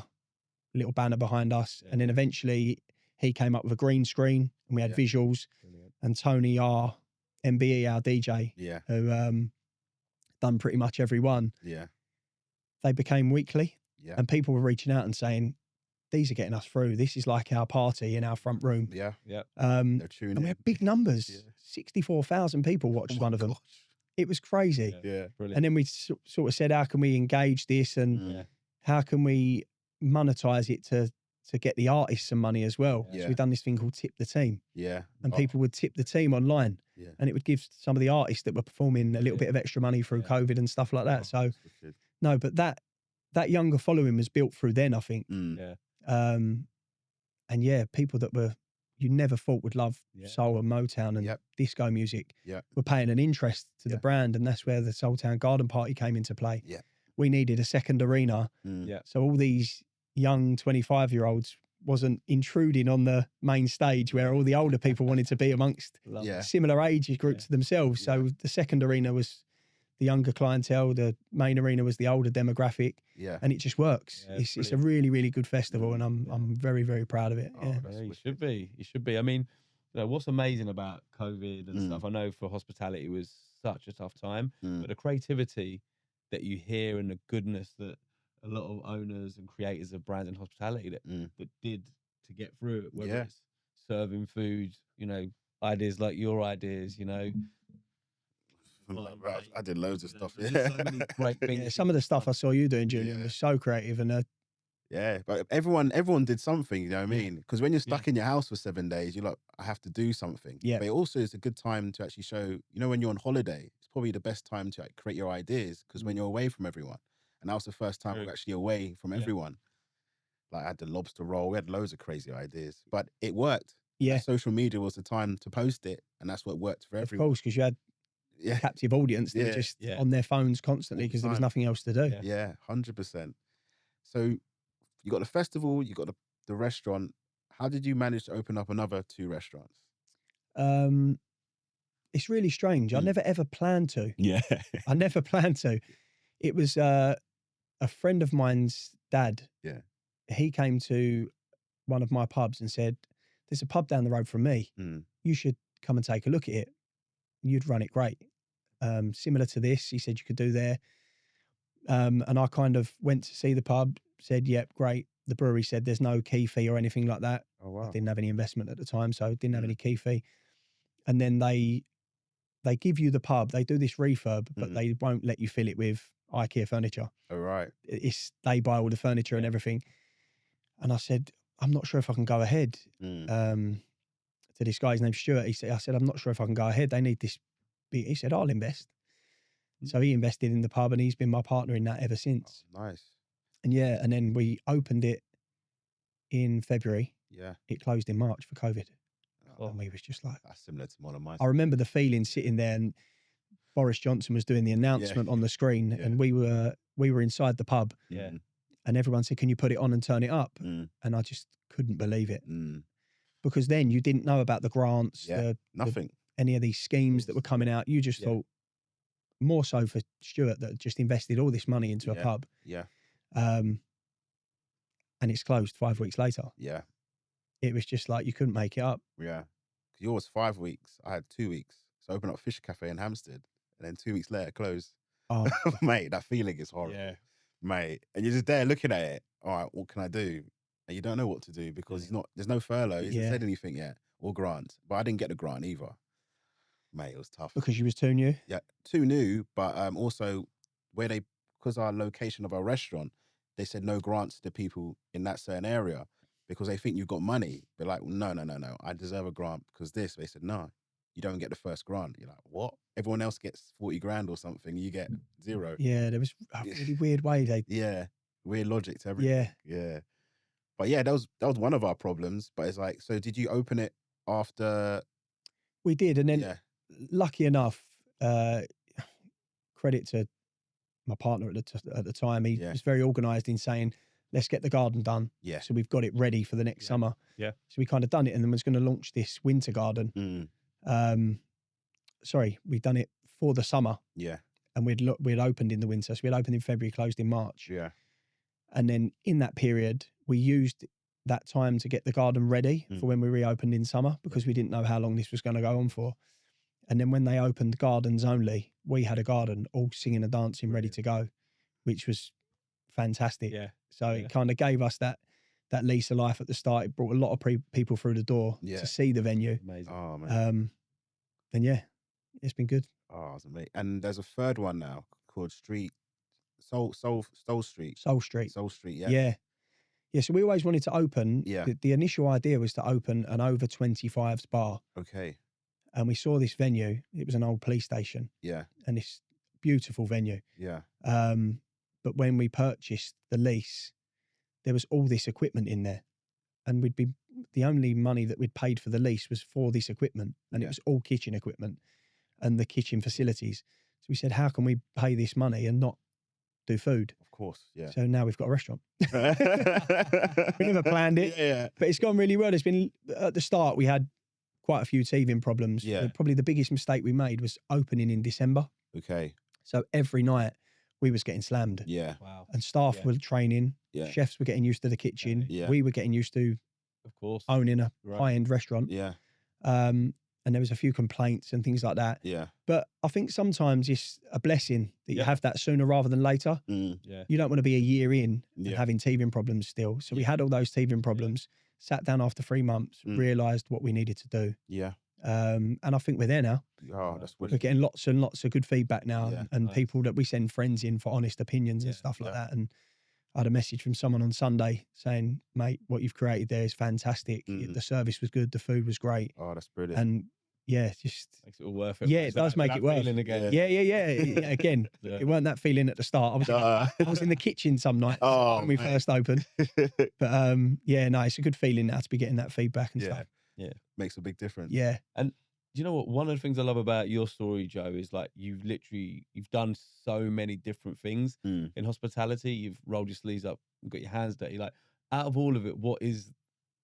little banner behind us. And then eventually he came up with a green screen, and we had visuals. Brilliant. And Tony, our MBE, our DJ, who done pretty much every one. Yeah. They became weekly. Yeah. And people were reaching out and saying, these are getting us through. This is like our party in our front room. Yeah. Yeah. They're tuning and in. we had big numbers. 64,000 people watched one of them. It was crazy. Yeah. Brilliant. And then we sort of said, how can we engage this, and how can we monetize it to get the artists some money as well? So we've done this thing called Tip the Team. Yeah. And people would tip the team online. Yeah. And it would give some of the artists that were performing a little bit of extra money through COVID and stuff like that. So no, but that younger following was built through then, I think. Yeah. And yeah, people that were, you never thought would love soul and Motown and disco music were paying an interest to the brand. And that's where the Soultown Garden Party came into play. Yeah. We needed a second arena. So all these young 25-year-olds wasn't intruding on the main stage where all the older people wanted to be amongst similar age groups themselves. So the second arena was the younger clientele, the main arena was the older demographic, and it just works. It's a really, really good festival, and I'm very, very proud of it. You should be. You should be. I mean, you know, what's amazing about COVID and stuff, I know for hospitality it was such a tough time, but the creativity that you hear and the goodness that a lot of owners and creators of brands in hospitality that did to get through it, whether it's serving food, you know, ideas like your ideas, you know. I did loads of stuff. So many great things. Some of the stuff I saw you doing, Julian, was so creative, and but everyone did something, you know what I mean? Because when you're stuck in your house for 7 days, you're like, I have to do something. But it also is a good time to actually show, you know, when you're on holiday, it's probably the best time to like, create your ideas, because when you're away from everyone. And that was the first time we were actually away from everyone. Like I had the lobster roll, we had loads of crazy ideas, but it worked. Social media was the time to post it, and that's what worked for everyone. Of course, because you had a captive audience that were just on their phones constantly because there was nothing else to do. Yeah, 100%. So you got the festival, you got the restaurant. How did you manage to open up another 2 restaurants? It's really strange. I never ever planned to. Yeah. I never planned to. It was a friend of mine's dad. Yeah. He came to one of my pubs and said, there's a pub down the road from me. You should come and take a look at it. You'd run it great. Similar to this, he said you could do there. And I kind of went to see the pub, said, yep, great. The brewery said there's no key fee or anything like that. Oh, wow. I didn't have any investment at the time, so I didn't have any key fee. And then they give you the pub, they do this refurb, but they won't let you fill it with IKEA furniture. Oh, right. They buy all the furniture and everything. And I said, I'm not sure if I can go ahead. To this guy, his name's Stuart. I said, I'm not sure if I can go ahead. They need this. He said, I'll invest. So he invested in the pub, and he's been my partner in that ever since. Oh, nice. And and then we opened it in February. Yeah. It closed in March for COVID. And we was just like, that's similar to one of mine. I remember the feeling sitting there, and Boris Johnson was doing the announcement on the screen, and we were inside the pub. Yeah. And everyone said, can you put it on and turn it up? And I just couldn't believe it. Because then you didn't know about the grants, nothing, any of these schemes that were coming out. You just thought, more so for Stuart, that just invested all this money into a pub. Yeah. And it's closed 5 weeks later. Yeah. It was just like, you couldn't make it up. Yeah. Yours 5 weeks. I had 2 weeks. So I opened up Fish Cafe in Hampstead, and then 2 weeks later it closed. Oh. Mate, that feeling is horrible. Yeah. Mate. And you're just there looking at it. All right, what can I do? And you don't know what to do because there's no furlough. He hasn't said anything yet, or grant. But I didn't get the grant either. Mate, it was tough. Because you was too new? Yeah, too new, but also because our location of our restaurant, they said no grants to people in that certain area because they think you've got money. They're like, no, I deserve a grant because this. They said, no, you don't get the first grant. You're like, what? Everyone else gets 40 grand or something. You get 0. Yeah, there was a really weird way they. Yeah, weird logic to everything. Yeah. But yeah, that was one of our problems. But it's like, so did you open it after? We did, and then lucky enough, credit to my partner at the time. He was very organised in saying, let's get the garden done. Yeah. So we've got it ready for the next summer. Yeah. So we kind of done it, and then was going to launch this winter garden. Sorry, we'd done it for the summer. Yeah. And we'd opened in the winter. So we'd opened in February, closed in March. Yeah. And then in that period, we used that time to get the garden ready for when we reopened in summer, because we didn't know how long this was going to go on for. And then when they opened gardens only, we had a garden all singing and dancing ready to go, which was fantastic. Yeah. So it kind of gave us that lease of life at the start. It brought a lot of people through the door to see the venue. Amazing. Oh, man. And yeah, it's been good. Oh, it's amazing. And there's a third one now called Soul Street. Soul Street. Soul Street, yeah. Yeah. Yeah, so we always wanted to open. Yeah. The initial idea was to open an over 25s bar. Okay. And we saw this venue. It was an old police station. Yeah. And this beautiful venue. Yeah. But when we purchased the lease, there was all this equipment in there. And the only money that we'd paid for the lease was for this equipment. And it was all kitchen equipment and the kitchen facilities. So we said, how can we pay this money and not do food? Of course, yeah. So now we've got a restaurant. We never planned it, but it's gone really well. There's been, at the start, we had quite a few teething problems. Yeah. Probably the biggest mistake we made was opening in December. Okay. So every night we was getting slammed. Yeah. Wow. And staff were training. Yeah. Chefs were getting used to the kitchen. Yeah. We were getting used to, of course, owning a high-end restaurant. Yeah. And there was a few complaints and things like that. Yeah. But I think sometimes it's a blessing that you have that sooner rather than later. Yeah. You don't want to be a year in and having teething problems still. So we had all those teething problems, sat down after 3 months, realised what we needed to do. Yeah. And I think we're there now. Oh, that's We're good. getting lots and lots of good feedback now, Yeah. and people that we send friends in for honest opinions and stuff like that. And I had a message from someone on Sunday saying, mate, what you've created there is fantastic. The service was good. The food was great. Oh, that's brilliant. And yeah, just makes it all worth it. Yeah, it does make it worth it again. Yeah. Again, it weren't that feeling at the start. I was in the kitchen some nights when we first opened. But yeah, no, it's a good feeling now to be getting that feedback and stuff. Yeah. Makes a big difference. Yeah. And do you know what? One of the things I love about your story, Joe, is like you've done so many different things in hospitality. You've rolled your sleeves up and got your hands dirty. Like, out of all of it, what is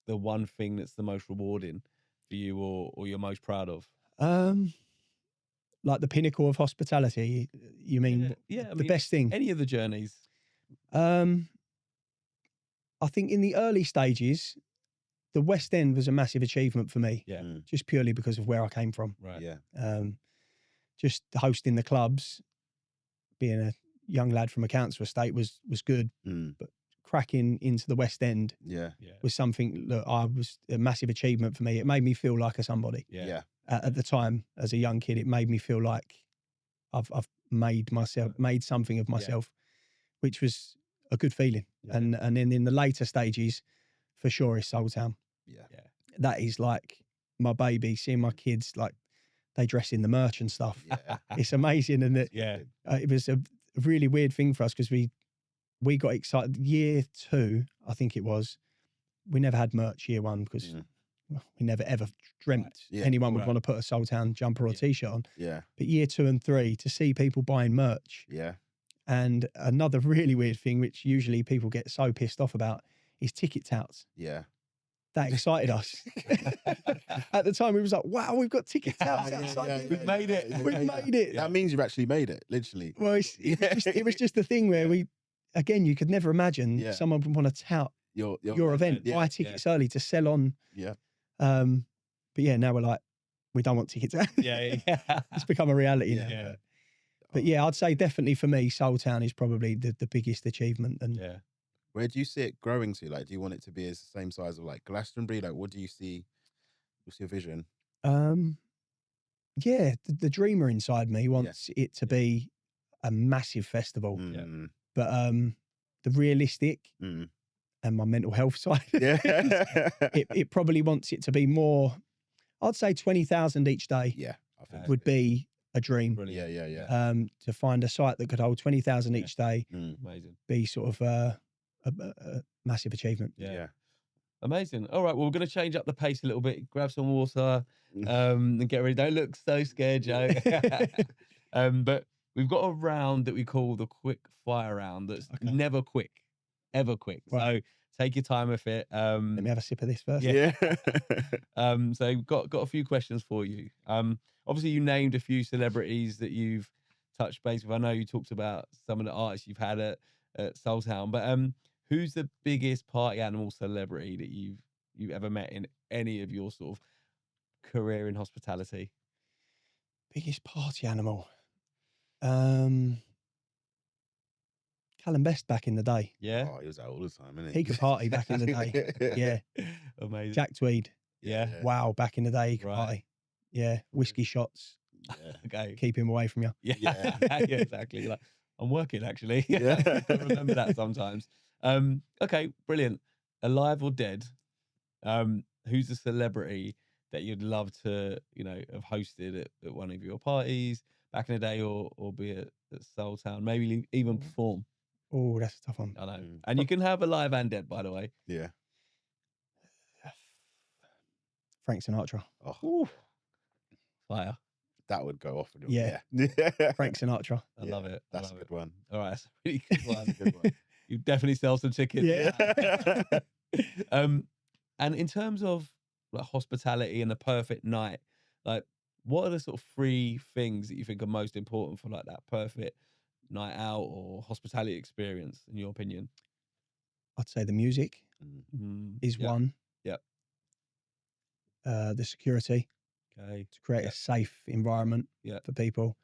the one thing that's the most rewarding for you, or you're most proud of? Like the pinnacle of hospitality, you mean? Yeah, the best thing. Any of the journeys. I think in the early stages, the West End was a massive achievement for me. Yeah. Just purely because of where I came from. Right. Yeah. Just hosting the clubs, being a young lad from a council estate was good, but cracking into the West End was something that was a massive achievement for me. It made me feel like a somebody. Yeah. At the time, as a young kid, it made me feel like I've made something of myself, which was a good feeling. Yeah. And then in the later stages, for sure, is Soultown. Yeah. That is like my baby. Seeing my kids, like, they dress in the merch and stuff. Yeah. It's amazing. And it was a really weird thing for us because we got excited. Year 2, I think it was, we never had merch year 1 because we never ever dreamt anyone would want to put a Soultown jumper or t-shirt on. Yeah. But year 2 and 3, to see people buying merch. Yeah. And another really weird thing, which usually people get so pissed off about, is ticket touts. Yeah. That excited us. At the time, we was like, wow, we've got ticket touts outside. We've made it. We've made it. That means you've actually made it, literally. Well, it was just the thing where you could never imagine someone would want to tout your event, buy tickets early to sell on. Yeah. But yeah, now we're like, we don't want tickets. It's become a reality now. Yeah. But yeah, I'd say definitely for me, Soultown is probably the biggest achievement. And where do you see it growing to? Like, do you want it to be as the same size of like Glastonbury? Like, what do you see? What's your vision? Yeah, the dreamer inside me wants it to be a massive festival. Mm. But the realistic Mm. and my mental health side, Yeah. it probably wants it to be more. I'd say 20,000 each day Yeah. I think would be a dream. Brilliant. Yeah. To find a site that could hold 20,000 Yeah. each day, Amazing. be sort of a massive achievement. Yeah. Amazing. All right, well, we're going to change up the pace a little bit. Grab some water and get ready. Don't look so scared, Joe. But we've got a round that we call the quick fire round that's never quick, ever quick. Right. So take your time with it. Let me have a sip of this first. Yeah. So we've got a few questions for you. Obviously, you named a few celebrities that you've touched base with. I know you talked about some of the artists you've had at Soultown, but who's the biggest party animal celebrity that you've ever met in any of your sort of career in hospitality? Biggest party animal. Callum Best back in the day. Yeah. Oh, he was out all the time, isn't He could party back in the day. Yeah. Amazing. Jack Tweed. Yeah. Wow, back in the day he could Right. party. Yeah. Whiskey shots. Yeah. Okay. Keep him away from you. Yeah. Yeah. Yeah, exactly. Like, I'm working actually. Yeah. I remember that sometimes. Okay, brilliant. Alive or dead? Who's a celebrity that you'd love to, have hosted at one of your parties back in the day, or be at Soultown, maybe even perform? Oh, that's a tough one. I know. And you can have alive and dead, by the way. Yeah. Frank Sinatra. Oh, Fire. that would go off. Yeah. Yeah. Frank Sinatra. I love it. I That's a love good one. All right, that's a really good one. Good one. You definitely sell some tickets. Yeah. And in terms of like hospitality and the perfect night, like what are the sort of 3 things that you think are most important for like that perfect night out or hospitality experience, in your opinion? I'd say the music is Yeah. one. Yep. The security Okay. to create a safe environment Yeah. for people.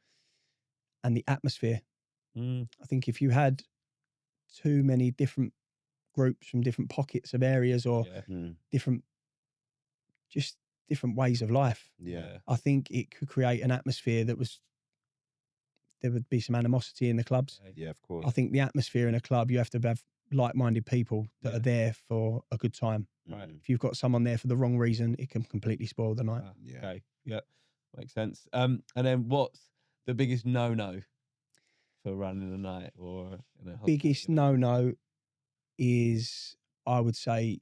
And the atmosphere. Mm. I think if you had too many different groups from different pockets of areas or Yeah. different ways of life, Yeah. I think it could create an atmosphere there would be some animosity in the clubs. Okay. Yeah, of course. I think the atmosphere in a club, you have to have like-minded people that Yeah. are there for a good time. Right. If you've got someone there for the wrong reason, it can completely spoil the night. Yeah. Okay. Yeah. Makes sense. And then what's the biggest no-no for running a night or in a Biggest hospitality event? no-no is, I would say,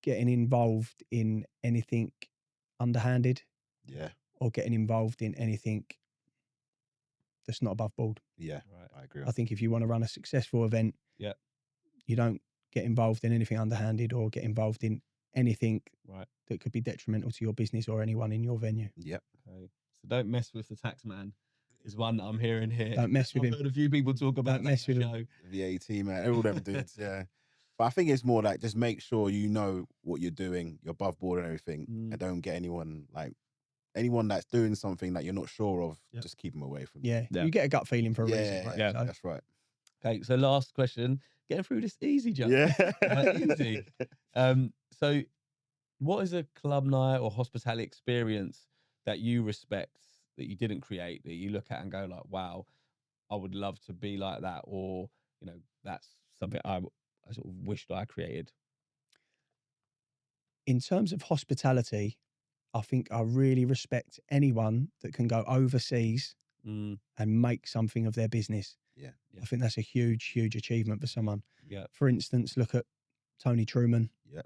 getting involved in anything underhanded Yeah. or getting involved in anything that's not above board. Yeah. Right. I agree. I think if you want to run a successful event, Yeah. you don't get involved in anything underhanded or get involved in anything Right. that could be detrimental to your business or anyone in your venue. Yep. Okay. So don't mess with the tax man is one that I'm hearing here. Don't mess with I've him. heard a few people talk about Don't mess that with show. him. VAT, man. All them dudes. Yeah. But I think it's more like just make sure you know what you're doing, you're above board and everything, and don't get anyone that's doing something that you're not sure of. Yep. Just keep them away from. Yeah. Yeah. You get a gut feeling for a reason. Yeah. Right? Yeah. So, That's right. Okay, so last question. Getting through this easy, Joe. Yeah. Easy. So what is a club night or hospitality experience that you respect, that you didn't create, that you look at and go like, wow, I would love to be like that, or that's something I sort of wished I created? in terms of hospitality, I think I really respect anyone that can go overseas and make something of their business. Yeah. I think that's a huge, huge achievement for someone. Yeah. For instance, look at Tony Truman, Yep.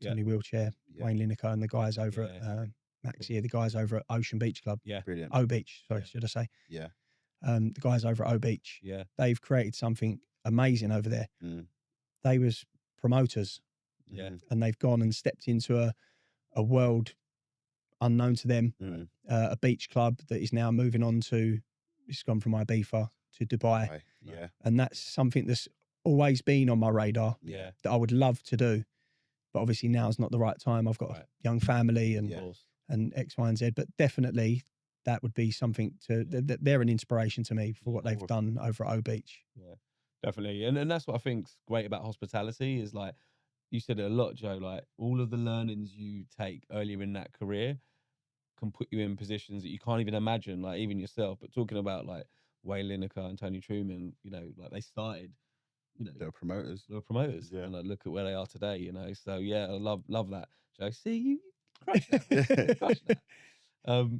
Tony Wheelchair, Yeah. Wayne Lineker, and the guys over at Max here, the guys over at Ocean Beach Club. Yeah. Brilliant. O Beach, sorry, should I say? Yeah. The guys over at O Beach, Yeah. they've created something amazing over there. They was promoters, Yeah. and they've gone and stepped into a world unknown to them, a beach club that is now moving on to, it's gone from Ibiza to Dubai. Yeah. And that's something that's always been on my radar Yeah. that I would love to do. But obviously now's not the right time. I've got a young family and Of course. and X, Y, and Z. But definitely that would be something they're an inspiration to me for what they've done over at O Beach. Yeah, definitely. And that's what I think's great about hospitality is, like you said it a lot, Joe, like all of the learnings you take earlier in that career can put you in positions that you can't even imagine, like even yourself. But talking about like Wayne Lineker and Tony Truman, you know, like they started, you know, They're promoters. and like look at where they are today, you know. So yeah, I love that, Joe. See, you crush that, Yeah. crush that.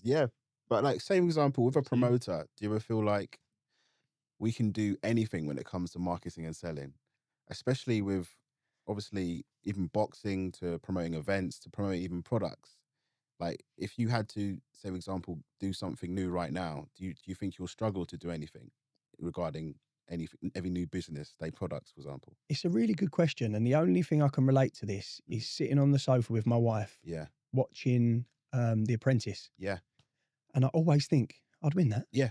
Yeah. But like, same example with a promoter, do you ever feel like we can do anything when it comes to marketing and selling, especially with obviously even boxing to promoting events to promoting even products? Like, if you had to, say, for example, do something new right now, do you think you'll struggle to do anything regarding every new business, say products, for example? It's a really good question. And the only thing I can relate to this is sitting on the sofa with my wife, Yeah. watching The Apprentice. Yeah. And I always think, I'd win that. Yeah.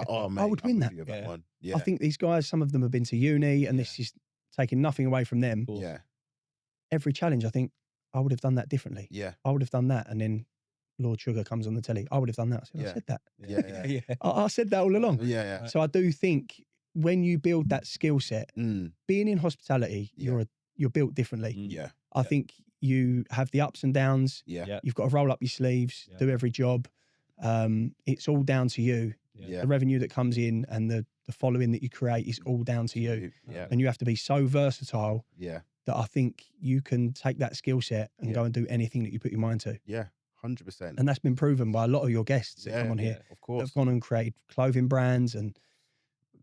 Oh, mate, I would win I'm that. with you on that one. Yeah. I think these guys, some of them have been to uni, and this is taking nothing away from them. Yeah. Every challenge, I think, I would have done that differently. Yeah. I would have done that. And then Lord Sugar comes on the telly. I would have done that. I said that. Yeah. I said that all along. Yeah. So I do think when you build that skill set, being in hospitality, you're built differently. Yeah. I think you have the ups and downs. Yeah. You've got to roll up your sleeves, do every job. It's all down to you. Yeah. The revenue that comes in and the following that you create is all down to you. Yeah. And you have to be so versatile that I think you can take that skill set and go and do anything that you put your mind to. Yeah. 100%. And that's been proven by a lot of your guests that come on here. Of course. That have gone and created clothing brands and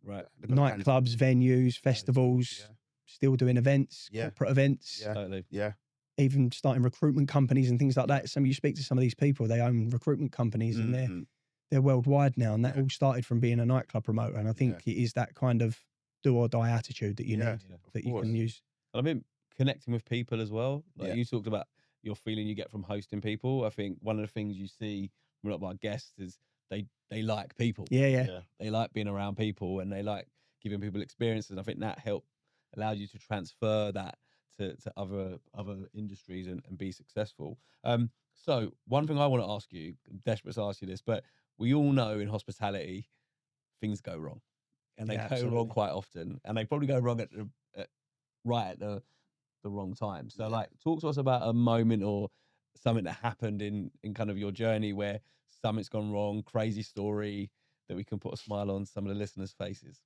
nightclubs, venues, festivals, still doing events, corporate events. Yeah. Totally. Yeah. Even starting recruitment companies and things like that. You speak to some of these people, they own recruitment companies and they're worldwide now. And that all started from being a nightclub promoter. And I think it is that kind of do or die attitude that you need, that you can use. And I mean, connecting with people as well. Like you talked about your feeling you get from hosting people. I think one of the things you see from a lot of our guests is they like people. Yeah. They like being around people and they like giving people experiences. I think that allows you to transfer that to other industries and be successful. So one thing I want to ask you, I'm desperate to ask you this, but we all know in hospitality things go wrong, and they go wrong quite often, and they probably go wrong at the wrong time. So like, talk to us about a moment or something that happened in kind of your journey where something's gone wrong, crazy story that we can put a smile on some of the listeners' faces.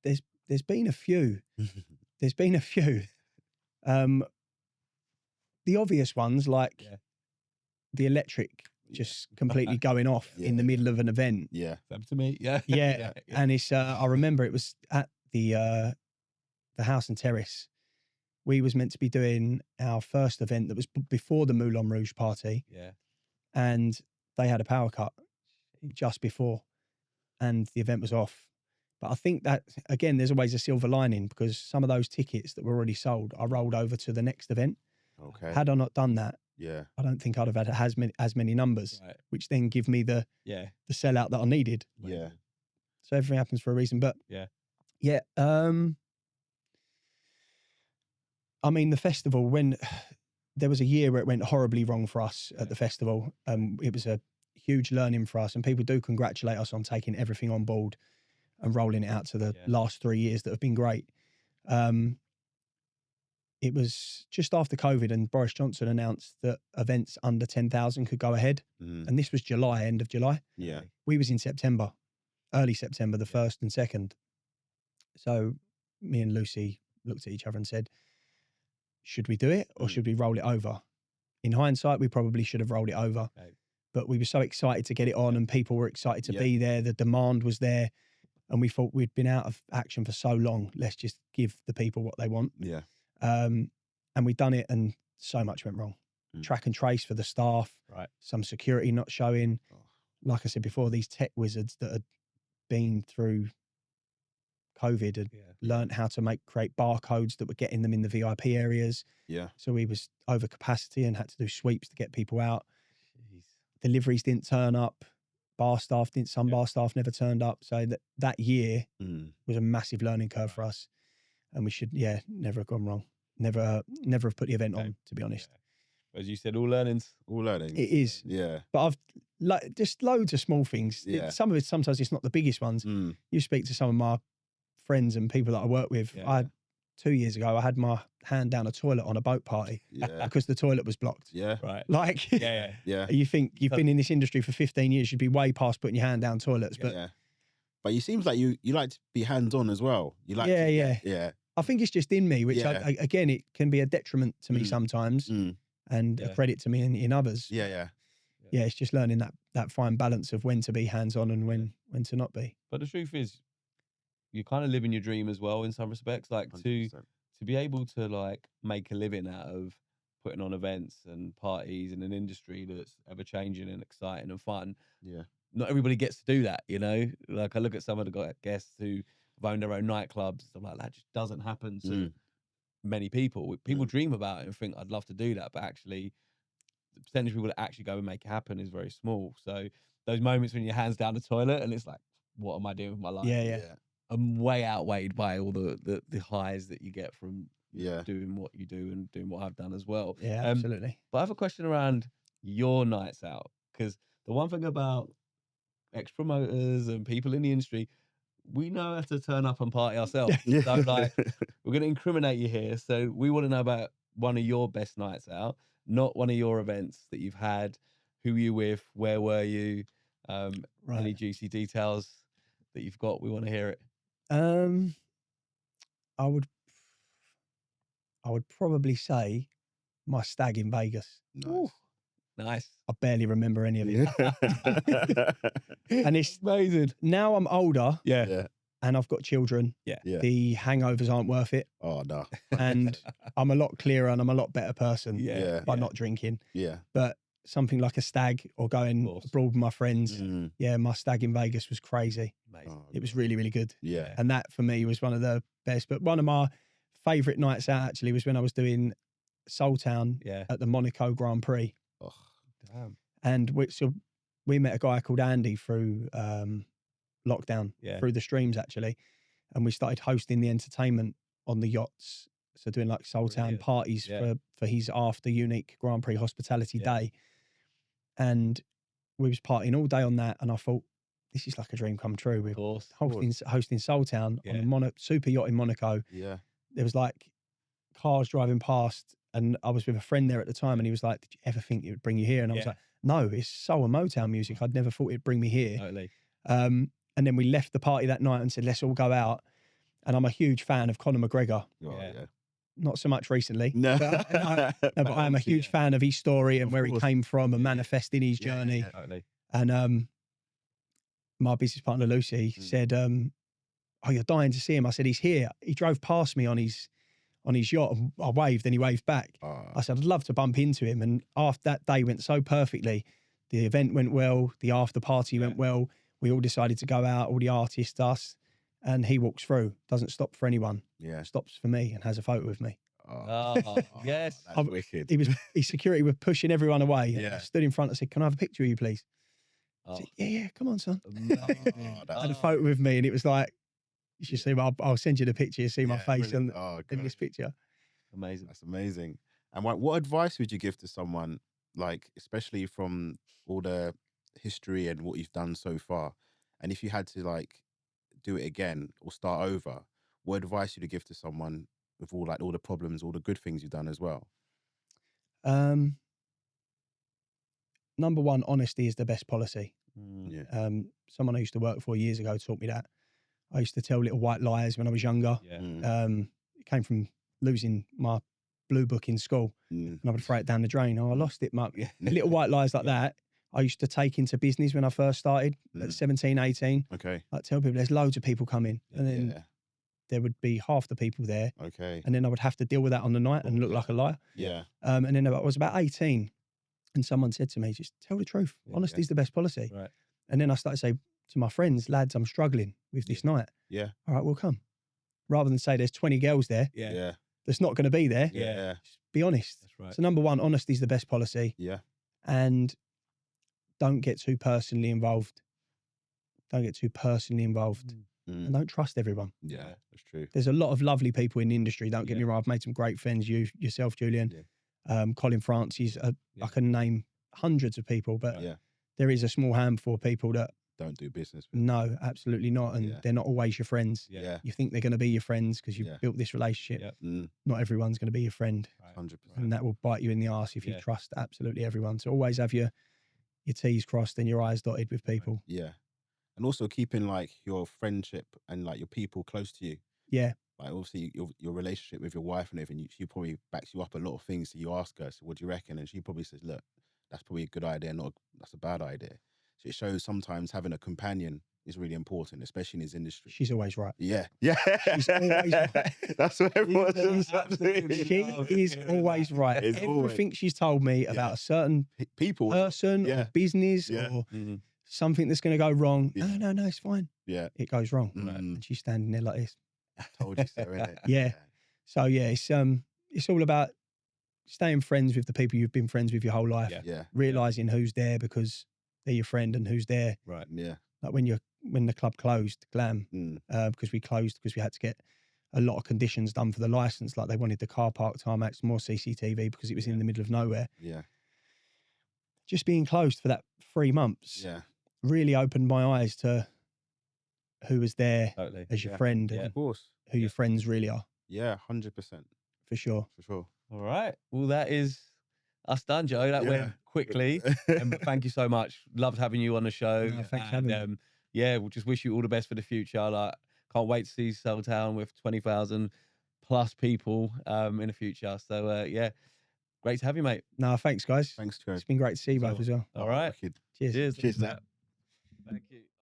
There's been a few. There's been a few. The obvious ones, like the electric just completely going off in the middle of an event. Yeah. Happened to me. Yeah. And it's I remember it was at the House and Terrace. We was meant to be doing our first event that was before the Moulin Rouge party. Yeah. And they had a power cut just before, and the event was off. But I think that, again, there's always a silver lining, because some of those tickets that were already sold, I rolled over to the next event. Okay. Had I not done that, I don't think I'd have had as many numbers, which then give me the sellout that I needed. Yeah. So everything happens for a reason. But I mean, the festival, when there was a year where it went horribly wrong for us at the festival, it was a huge learning for us, and people do congratulate us on taking everything on board and rolling it out to the last 3 years that have been great. It was just after COVID, and Boris Johnson announced that events under 10,000 could go ahead. And this was July, end of July. Yeah. We was in September, early September, the 1st and 2nd. So me and Lucy looked at each other and said, should we do it or should we roll it over? In hindsight, we probably should have rolled it over. Okay. But we were so excited to get it on, and people were excited to be there. The demand was there. And we thought we'd been out of action for so long. Let's just give the people what they want. Yeah. And we'd done it, and so much went wrong. Track and trace for the staff. Right. Some security not showing. Like I said before, these tech wizards that had been through COVID had learned how to create barcodes that were getting them in the VIP areas. Yeah. So we was over capacity and had to do sweeps to get people out. Deliveries didn't turn up. Bar staff didn't. Some bar staff never turned up. So that year was a massive learning curve for us, and we should never have gone wrong. Never have put the event on, to be honest. As you said, all learnings. All learning. It is. Yeah. But I've just loads of small things. Yeah. Some of it, sometimes it's not the biggest ones. You speak to some of my friends and people that I work with. I 2 years ago, I had my hand down a toilet on a boat party Yeah. because the toilet was blocked. Yeah. Right. Like, Yeah. Yeah. you think you've been in this industry for 15 years, you'd be way past putting your hand down toilets. But Yeah. But you seems like you like to be hands on as well. You like Yeah, to, yeah. yeah. I think it's just in me, which Yeah. again, it can be a detriment to me sometimes Mm. and a Yeah. credit to me in others. Yeah, yeah. Yeah, it's just learning that fine balance of when to be hands on and when to not be. But the truth is, you're kind of living your dream as well in some respects. Like to 100%. be able to like make a living out of putting on events and parties in an industry that's ever changing and exciting and fun. Yeah. Not everybody gets to do that, you know. Like I look at some of the guests who have owned their own nightclubs. I'm like, that just doesn't happen to many people. People dream about it and think, I'd love to do that, but actually, the percentage of people that actually go and make it happen is very small. So those moments when your hands down the toilet and it's like, what am I doing with my life? Yeah. Are way outweighed by all the highs that you get from Yeah. doing what you do and doing what I've done as well. Yeah, absolutely. But I have a question around your nights out, because the one thing about ex-promoters and people in the industry, we know how to turn up and party ourselves. Yeah. So like, we're going to incriminate you here. So we want to know about one of your best nights out, not one of your events that you've had. Who were you with? Where were you? Any juicy details that you've got? We want to hear it. I would probably say my stag in Vegas. Nice. Nice. I barely remember any of it. And it's amazing. Now I'm older Yeah. and I've got children. Yeah. The hangovers aren't worth it. Oh, no. And I'm a lot clearer and I'm a lot better person Yeah. by not drinking. Yeah. But something like a stag or going abroad with my friends. Yeah, my stag in Vegas was crazy. Amazing. Oh, It was really, really good. yeah. And that for me was one of the best. But one of my favourite nights out actually was when I was doing Soultown at the Monaco Grand Prix. Oh, damn. And we met a guy called Andy through lockdown, through the streams actually. And we started hosting the entertainment on the yachts. So doing like Soultown parties for his after unique Grand Prix hospitality day. And we was partying all day on that. And I thought, this is like a dream come true. We're hosting Soultown on a super yacht in Monaco. Yeah. There was like cars driving past and I was with a friend there at the time and he was like, did you ever think it would bring you here? And I was like, no, it's soul and Motown music. I'd never thought it'd bring me here. Totally. And then we left the party that night and said, let's all go out. And I'm a huge fan of Conor McGregor. Oh, yeah. Not so much recently. No. But I am a huge fan of his story and where he came from and manifesting his journey. Yeah, totally. And my business partner, Lucy, said, oh, you're dying to see him. I said, he's here. He drove past me on his yacht and I waved and he waved back. I said, I'd love to bump into him. And after that day went so perfectly. The event went well. The after party went well. We all decided to go out, all the artists, us. And he walks through, doesn't stop for anyone. Yeah. Stops for me and has a photo with me. Oh, yes. That's wicked. His security were pushing everyone away. Yeah. I stood in front and said, can I have a picture of you, please? I said, yeah, come on, son. Had a photo with me and it was like, you should see, I'll send you the picture, you see my face in this picture. Amazing. That's amazing. And what advice would you give to someone, like, especially from all the history and what you've done so far? And if you had to, like, do it again or start over, what advice would you give to someone with all the problems, all the good things you've done as well? Number one, honesty is the best policy. Yeah. Someone I used to work for years ago taught me that. I used to tell little white lies when I was younger. It came from losing my blue book in school and I would throw it down the drain. Oh, I lost it, Mark. Little white lies like that I used to take into business when I first started at 17, 18. Okay. I'd tell people there's loads of people coming and then there would be half the people there. Okay. And then I would have to deal with that on the night and look like a liar. Yeah. And then I was about 18 and someone said to me, just tell the truth. Honesty is the best policy. Right. And then I started to say to my friends, lads, I'm struggling with this night. Yeah. All right, we'll come. Rather than say there's 20 girls there Yeah. that's not going to be there. Yeah. Just be honest. That's right. So number one, honesty is the best policy. Yeah. And don't get too personally involved. Don't get too personally involved. And don't trust everyone. Yeah, that's true. There's a lot of lovely people in the industry. Don't get me wrong. I've made some great friends. Yourself, Julian, Colin Francis. I can name hundreds of people, but there is a small handful of people that don't do business with. No, absolutely not. And Yeah. they're not always your friends. Yeah. You think they're going to be your friends because you've Yeah. built this relationship. Yeah. Not everyone's going to be your friend. 100%. And that will bite you in the arse if you Yeah. trust absolutely everyone. So always have your T's crossed and your I's dotted with people. Yeah. And also keeping like your friendship and like your people close to you. Yeah. Like obviously your relationship with your wife and everything, she probably backs you up a lot of things. So you ask her, so what do you reckon? And she probably says, look, that's probably a good idea, that's a bad idea. So it shows sometimes having a companion is really important, especially in his industry. She's always right. Yeah. Yeah. She's always right. That's what everyone says. She is always right. It's Everything she's told me about a certain people, person or business or something that's going to go wrong. Yeah. No, it's fine. Yeah. It goes wrong. And she's standing there like this. Told you so, innit? Yeah. So yeah, it's all about staying friends with the people you've been friends with your whole life. Yeah. Realizing who's there because they're your friend and who's there. Right. Yeah. Like when the club closed, Glam, because we closed because we had to get a lot of conditions done for the license. Like they wanted the car park tarmacs, more CCTV because it was in the middle of nowhere. Yeah. Just being closed for that 3 months really opened my eyes to who was there as your friend and of course. who your friends really are. Yeah, 100%. For sure. For sure. All right. Well, that is us done, Joe. That went quickly. Thank you so much. Loved having you on the show. No, thanks for having me. Yeah, we'll just wish you all the best for the future. Like, can't wait to see Soultown with 20,000 plus people in the future. So yeah, great to have you, mate. No, thanks, guys. Thanks, Joe. It's been great to see you both as well. All right. Cheers. Cheers. Cheers, Nat. Thank you.